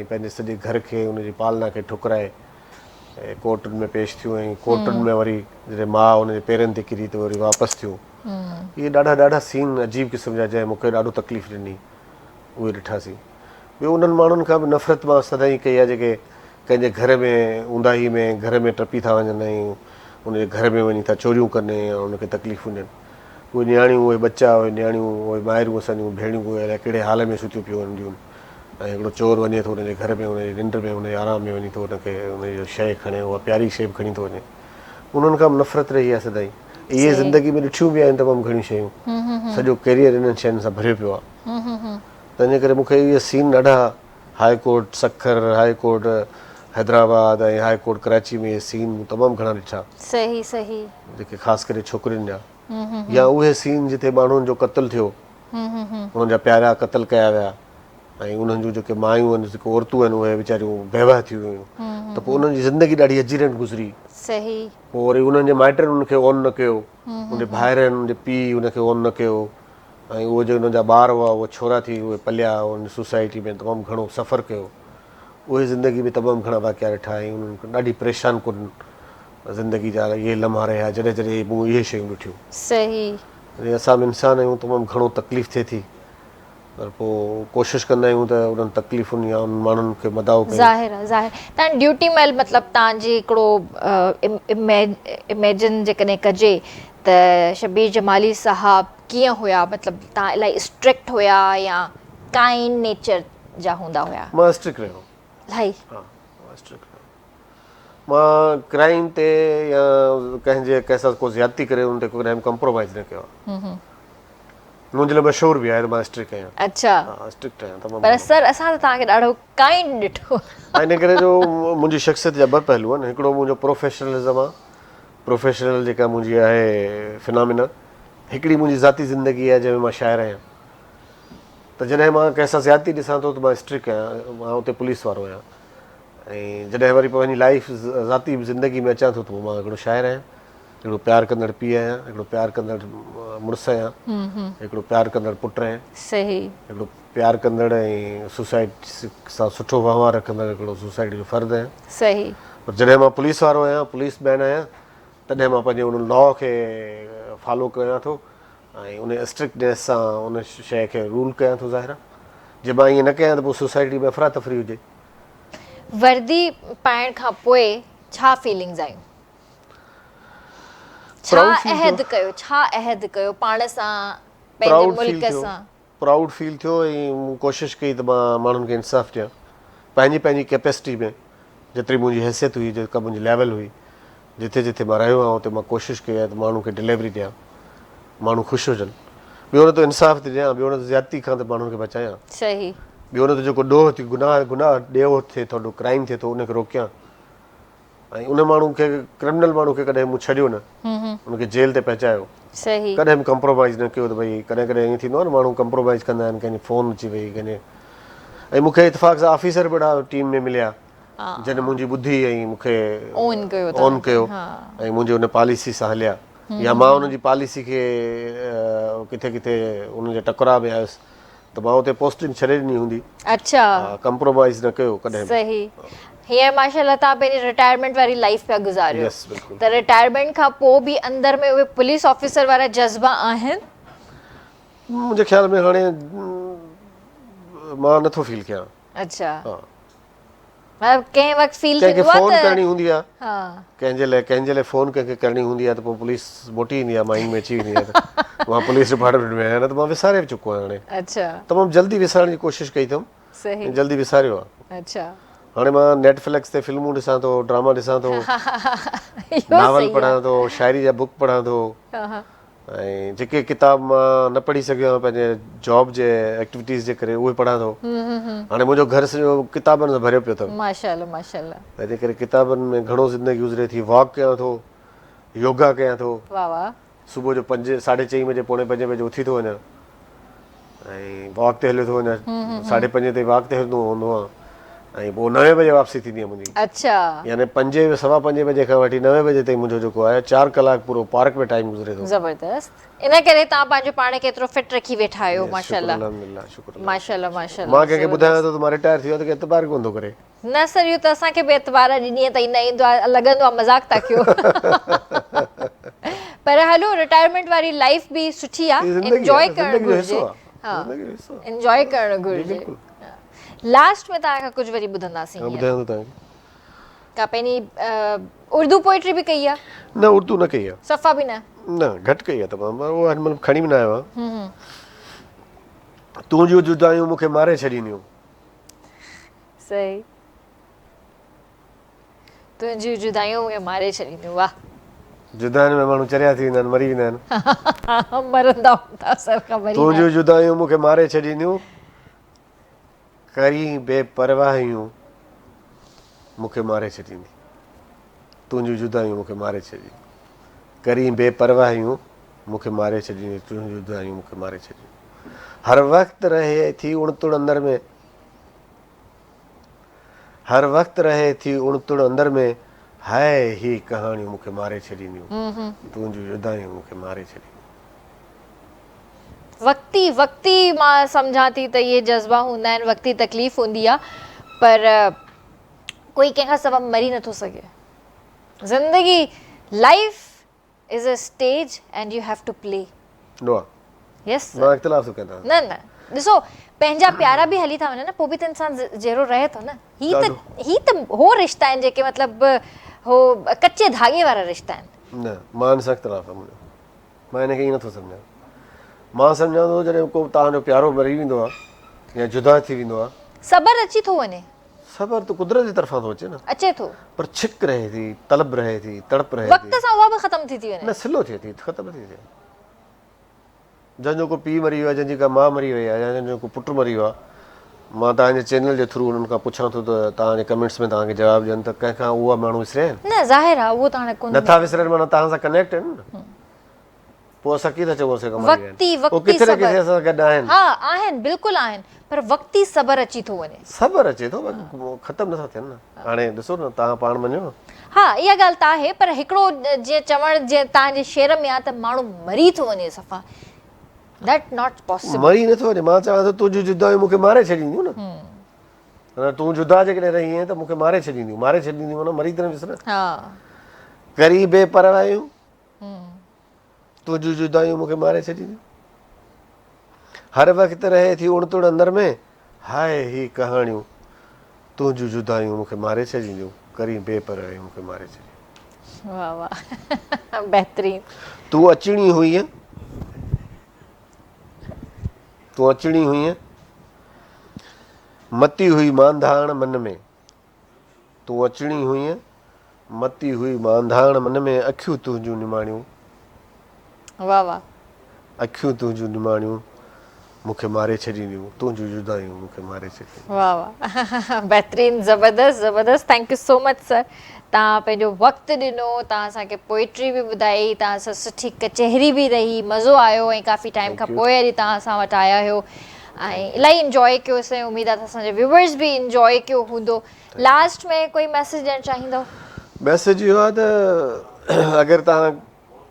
ऐं पंहिंजे सॼे घर खे उनजी पालना खे ठुकराए ऐं कोर्टुनि में पेश थियूं ऐं कोर्टुनि में वरी जॾहिं माउ उनजे पेरनि ते किरी त वरी वापसि थियूं। इहे ॾाढा सीन अजीब क़िस्म जा जंहिं मूंखे ॾाढो तकलीफ़ ॾिनी उहे ॾिठासीं। ॿियो उन्हनि माण्हुनि खां बि नफ़रत मां सदाईं कई आहे जेके कंहिंजे घर में ऊंदाही में घर में टपी था वञनि ऐं उनजे घर में वञी था चोरियूं कनि ऐं उनखे तकलीफ़ूं ॾियनि। उहे नियाणियूं उहे बच्चा उहे नियाणियूं उहे माइरूं असांजूं भेणियूं उहे अलाए कहिड़े हाल में सुतियूं पियूं हूंदियूं ऐं हिकिड़ो चोर वञे थो हुनजे घर में हुनजी निंड में हुनजे आराम में वञी थो हुनखे हुनजी शइ खणे उहा प्यारी शइ बि खणी थो वञे। उन्हनि खां बि नफ़रत रही आहे सदाईं। इहे ज़िंदगी में ॾिठियूं बि आहिनि तमामु घणियूं शयूं। सॼो कैरियर इन्हनि शयुनि सां भरियो पियो आहे। त इन करे मूंखे इहे सीन ॾाढा high court Sukkur high court Hyderabad ऐं हाई कोर्ट कराची में इहे सीन तमामु घणा ॾिठा। सही सही जेके ख़ासि करे छोकिरियुनि जा या उहे सीन जिते माण्हुनि जो क़त्लु थियो उन्हनि जा प्यारा क़त्ल कया विया ऐं उन्हनि जूं जेके मायूं आहिनि जेके औरतूं आहिनि उहे वीचारियूं बेवाह थी वियूं त पोइ उन्हनि जी ज़िंदगी ॾाढी अजीरन गुज़री। सही पोइ वरी उन्हनि जे माइटनि उनखे ऑन न कयो उनजे भाइरनि उनजे पीउ उनखे ऑन न कयो ऐं उहे जो उन्हनि जा ॿार हुआ उहे छोरा थी उहे पलिया उन सोसाइटी में तमामु घणो सफ़रु कयो। उहे ज़िंदगी में तमामु घणा वाक़िया ॾिठा ऐं उन्हनि ॾाढी परेशान कुन ज़िंदगी जा इहे लम्हा रहिया जॾहिं जॾहिं मूं इहे शयूं ॾिठियूं। सही असां बि इंसान आहियूं तमामु घणो तकलीफ़ थिए थी पर पोइ कोशिशि कंदा आहियूं त उन्हनि तकलीफ़ुनि या उन्हनि माण्हुनि खे मदाउ कयूं। ज़ाहिर आहे ज़ाहिर तव्हां ड्यूटी महिल मतिलबु तव्हांजी हिकिड़ो इमेजिन जेकॾहिं कजे त शबीर जमाली साहब कीअं हुया मतिलबु तव्हां इलाही स्ट्रिक्ट हुया या काइंड नेचर जा हूंदा हुया? मां स्ट्रिक्ट रहियो। इलाही मां स्ट्रिक्ट रहियो। मां क्राइम ते या कंहिंसां को ज़्यादती करे उन ते कॾहिं कॉम्प्रोमाइज़ न कयो आहे। मुंहिंजे लाइ मशहूरु बि आहे त मां स्ट्रिक्ट आहियां। अच्छा हा स्ट्रिक्ट आहियां तमामु। पर सर असां त तव्हांखे ॾाढो काइंड ॾिठो। इन करे जो मुंहिंजी शख़्सियत जा ॿ पहलू आहिनि। हिकिड़ो मुंहिंजो प्रोफेशनलिज़म आहे प्रोफेशनल जेका मुंहिंजी आहे फिनोमिना। हिकिड़ी मुंहिंजी ज़ाती ज़िंदगी आहे जंहिंमें मां शाइरु आहियां त जॾहिं मां कंहिंसां ज़्यादती ॾिसां थो त मां स्ट्रिक्ट आहियां मां उते पुलिस वारो आहियां ऐं जॾहिं वरी पंहिंजी लाइफ ज़ाती ज़िंदगी में अचां थो त मां हिकिड़ो शाइरु आहियां हिकिड़ो प्यारु कंदड़ पीउ आहियां हिकिड़ो प्यारु कंदड़ मुड़ुसु आहियां हिकिड़ो प्यारु कंदड़ पुटु आहियां सही हिकिड़ो प्यारु कंदड़ ऐं सोसाइटी सां सुठो वहिंवार रखंदड़ हिकिड़ो सोसाइटी जो फ़र्दु आहियां। सही पर जॾहिं मां पुलिस वारो आहियां पुलिस मैन आहियां तॾहिं मां पंहिंजे उन लॉ खे फॉलो कयां थो ऐं उन स्ट्रिक्टनेस सां उन शइ खे रूल कयां थो। ज़ाहिर आहे जे मां ईअं न कयां त पोइ सोसाइटी में अफ़रा तफ़री हुजे। वर्दी पाइण खां पोइ छा फीलिंग्स आयूं? छा अहद कयो पाण सां पंहिंजे मुल्क सां? प्राउड फील थियो ऐं मूं कोशिशि कई त मां माण्हुनि खे इंसाफ़ु ॾियां पंहिंजी कैपेसिटी में जेतिरी मुंहिंजी हैसियत हुई जेका मुंहिंजी लेवल हुई जिथे जिथे मां रहियो आहियां उते मां कोशिशि कई आहे त माण्हू खे डिलीवरी ॾियां माण्हू ख़ुशि हुजनि। ॿियो न त इंसाफ़ थी ॾियां ॿियो न त ज़्यादती खां त माण्हुनि खे बचायां। सही ॿियो न त जेको ॾोह थी गुनाह ॾेहो थिए थो क्राइम थिए थो उनखे रोकियां ऐं उन माण्हू खे क्रिमिनल माण्हू खे कॾहिं मूं छॾियो न उनखे जेल ते पहुचायो। सही कॾहिं बि कॉम्प्रोमाइज़ न कयो त भई कॾहिं कॾहिं ईअं थींदो आहे न माण्हू कॉम्प्रोमाइज़ कंदा आहिनि कंहिंजी फ़ोन अची वई कंहिंजे ऐं मूंखे इतफ़ाक़ सां ऑफिसर बि टीम में मिलिया जॾहिं मुंहिंजी ॿुधी ऐं मूंखे ऑन कयो ऐं मुंहिंजे उन पॉलिसी सां हलिया या मां उनजी पॉलिसी खे किथे किथे उनजे टकराउ में आयुसि त मां उते पोस्टिंग छॾे ॾिनी हूंदी। अच्छा कॉम्प्रोमाइज़ न कयो कॾहिं। सही हींअर माशाल्लाह तव्हां पंहिंजी रिटायरमेंट वारी लाइफ पिया गुज़ारियो त रिटायरमेंट खां पोइ बि अंदरि में उहे पुलिस ऑफिसर वारा जज़्बा आहिनि? मुंहिंजे ख़्याल में हाणे मां नथो फील कयां। अच्छा मतलब कंहिं वक़्तु फील कंहिंखे थींदो आहे फ़ोन करणी हूंदी आहे हाँ कंहिंजे लाइ फ़ोन कंहिंखे करणी हूंदी आहे त पोइ पुलिस मोटी ईंदी आहे माइंड में अची वेंदी आहे त मां पुलिस डिपार्टमेंट में आहियां न त मां विसारे बि चुको आहियां। हाणे अच्छा तमामु जल्दी विसारण जी कोशिशि कई अथमि सही ऐं जल्दी विसारियो आहे। अच्छा हाणे मां नेटफ्लिक्स ते फिल्मूं ॾिसां थो ड्रामा ॾिसां थो नावल पढ़ां थो शाइरी जा बुक पढ़ां थो ऐं जेके किताब मां न पढ़ी सघियो आहियां पंहिंजे जॉब जे एक्टिविटीज़ जे करे उहे पढ़ां थो। हाणे मुंहिंजो घर सॼो किताबनि सां भरियो पियो अथव माशाल्लाह माशाल्लाह त इन करे किताबनि में घणो ज़िंदगी गुज़रे थी। वॉक कयां थो योगा कयां थो वाह वाह सुबुह जो 5 साढे 4 बजे पौणे 5 बजे उथी थो वञा ऐं वॉक ते हलियो थो वञा 5:30 ते वॉक ते हलंदो हूंदो आहे ऐं पोइ 9 बजे वापसी थींदी आहे मुंहिंजी, अच्छा यानी 5 सवा 5 बजे खां वठी 9 बजे ताईं मुंहिंजो जेको आहे 4 कलाक पूरो पार्क में टाइम गुज़रे थो। ज़बरदस्त। इन करे तव्हां पंहिंजो पाण खे एतिरो फिट रखी वेठा आहियो। माशाल्लाह अल्हम्दुलिल्लाह, शुक्र। माशाल्लाह माशाल्लाह। मां कंहिंखे ॿुधायां थो त मां रिटायर थी वियो त एतबार कोन थो करे। न सर इहो त असांखे बि एतबार ॾींहं ताईं न ईंदो आहे, लॻंदो आहे मज़ाक था कयो। पर हलो रिटायरमेंट वारी लाइफ बि सुठी आहे, एंजॉय करणु घुरिजे। हा एंजॉय करणु घुरिजे। लास्ट में तव्हां खां कुझु वरी ॿुधंदासीं। ॿुधायां थो तव्हांखे का पंहिंजी उर्दू पोइट्री बि कई आहे? न उर्दू न कई आहे, सफ़ा बि न? न घटि कई आहे तमामु, उहो हिनमहिल खणी बि न आयो आहे। तुंहिंजियूं जुदायूं मूंखे मारे छॾींदियूं। सही। तुंहिंजियूं जुदायूं मूंखे मारे छॾींदियूं। वाह। जुदायुनि में माण्हू चरिया थी वेंदा आहिनि, मरी वेंदा आहिनि। मरंदा हूंदा सर, ख़बर ई न। तुंहिंजियूं जुदायूं मूंखे मारे छॾींदियूं, करी बेपरवाहियूं मूंखे मारे छॾींदी। तुंहिंजियूं जुदायूं मूंखे मारे छॾींदी, करी बेपरवाहियूं मूंखे मारे छॾींदी। तुंहिंजियूं जुदायूं मूंखे मारे छॾींदी। हर वक़्तु रहे थी उणतुड़ अंदर में, हर वक़्तु रहे थी उणतुड़ अंदर में, हाय ही कहाणियूं मूंखे मारे छॾींदियूं। तुंहिंजियूं जुदायूं मूंखे मारे छॾींदियूं। वक्ती वक्ती मां सम्झां थी त इहे जज़्बा हूंदा आहिनि, वक्ती तकलीफ़ हूंदी आहे, पर कोई कंहिंखां सबबु मरी नथो सघे। ज़िंदगी life is a stage and you have to play. नो यस मां इख़्तिलाफ़ थो कयां। न ॾिसो पंहिंजा प्यारा बि हली था वञनि न, पोइ बि त इंसान जहिड़ो रहे थो न। ही त हो रिश्ता आहिनि जेके मतिलबु हो कचे धागे वारा रिश्ता आहिनि। न मां हिन सां इख़्तिलाफ़ आहे मुंहिंजो, मां हिनखे ईअं नथो सम्झां। मां सम्झां थो जॾहिं को तव्हांजो प्यारो मरी वेंदो आहे या जुदा थी वेंदो आहे, सबर अची थो वञे। सबर त कुदरत जी तरफ़ां थो अचे न, अचे थो, पर छिक रहे थी, तलब रहे थी, तड़प रहे वक़्त थी, सां उहा बि ख़तम थी वञे। न सिलो थिए थी, ख़तम थी थिए। जंहिंजो को पीउ मरी वियो आहे, जंहिंजी का माउ मरी वई आहे, या जंहिंजो को पुटु मरी वियो आहे, मां तव्हांजे चैनल जे थ्रू उन्हनि खां पुछां थो त तव्हांजे कमेंट्स में तव्हांखे जवाबु ॾियनि त कंहिंखां उहा माण्हू विसरिया आहिनि? न ज़ाहिर आहे उहो त हाणे कोन नथा विसरनि, माना तव्हां सां कनेक्ट आहिनि न। पोइ असां कीअं था चऊं असां वक़्ती किथे न किथे असां गॾु आहिनि। हा आहिनि, बिल्कुलु आहिनि, पर वक़्ती सबर अची थो वञे। सबर अचे थो, ख़तमु नथा थियनि न। हाणे ॾिसो न, तव्हां पाण मञो। हा इहा ॻाल्हि त आहे, पर हिकिड़ो जीअं चवणु जीअं तव्हांजे शेर में आहे त माण्हू मरी थो वञे सफ़ा, दैट नॉट पॉसिबल। मरी नथो वञे। मां चवां थो तुंहिंजूं जुदायूं मूंखे मारे छॾींदियूं न। तूं जुदा जेकॾहिं रही आहीं त मूंखे मारे छॾींदियूं। मारे छॾींदियूं माना मरी त न विसर। करी बेपरवाहियूं, तुंहिंजूं जुदायूं मूंखे मारे छॾींदियूं। हर वक़्तु रहे थी उणतुड़ अंदर में, हाय ही कहाणियूं तुंहिंजूं जुदायूं मूंखे मारे छॾींदियूं। करी बेपरवाहियूं मूंखे मारे छॾींदियूं। वाह वाह, बहितरीन। तूं अचिणी हुई, तूं अचिणी हुई, मती हुई मांधाण मन में। तूं अचिणी हुई, मती हुई मांधाण मन में, अखियूं तुंहिंजूं निमाणियूं। वाह वाह। अखियूं तुंहिंजूं निमाणियूं मूंखे मारे छॾींदियूं। तुंहिंजूं जुदायूं मूंखे मारे छॾींदियूं। वाह वाह, बहितरीन, ज़बरदस्त ज़बरदस्त। Thank you so much sir. तव्हां पंहिंजो वक़्तु ॾिनो, तव्हां असांखे पोइट्री बि ॿुधाई, तव्हां सां सुठी कचहरी बि रही, मज़ो आयो, ऐं काफ़ी टाइम खां पोइ वरी तव्हां असां वटि आया आहियो ऐं इलाही इंजॉय कयो। असांजी उमेदु आहे त असांजे व्यूवर्स बि इंजॉय कयो हूंदो। लास्ट में कोई मैसेज ॾियणु चाहींदव? मैसेज इहो आहे त अगरि तव्हां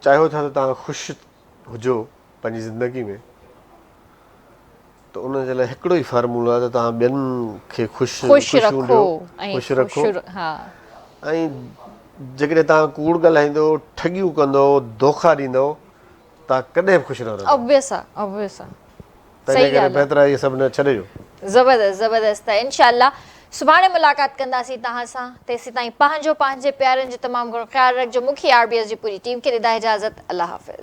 चाहियो था त तव्हां ख़ुशि हुजो पंहिंजी ज़िंदगी में, त उन जे लाइ हिकिड़ो ई फार्मूला आहे त तव्हां ॿियनि खे ख़ुशि रखो। ऐं जेकॾहिं तव्हां कूड़ ॻाल्हाईंदो, ठगियूं कंदो, धोखा ॾींदो, तव्हां कॾहिं बि ख़ुशि न रहंदो। ऑब्वियस आहे, ऑब्वियस आहे। तंहिं करे बहितर आहे इहे सभु न छॾिजो। ज़बरदस्त ज़बरदस्त। त इंशाअल्लाह सुभाणे मुलाक़ात कंदासीं तव्हां सां। तेसीं ताईं पंहिंजो पंहिंजे प्यारनि जो तमामु घणो ख़्यालु रखिजो। मूंखे RBS जी पूरी टीम खे ॾिदा इजाज़त। अल्लाह हाफ़िज़।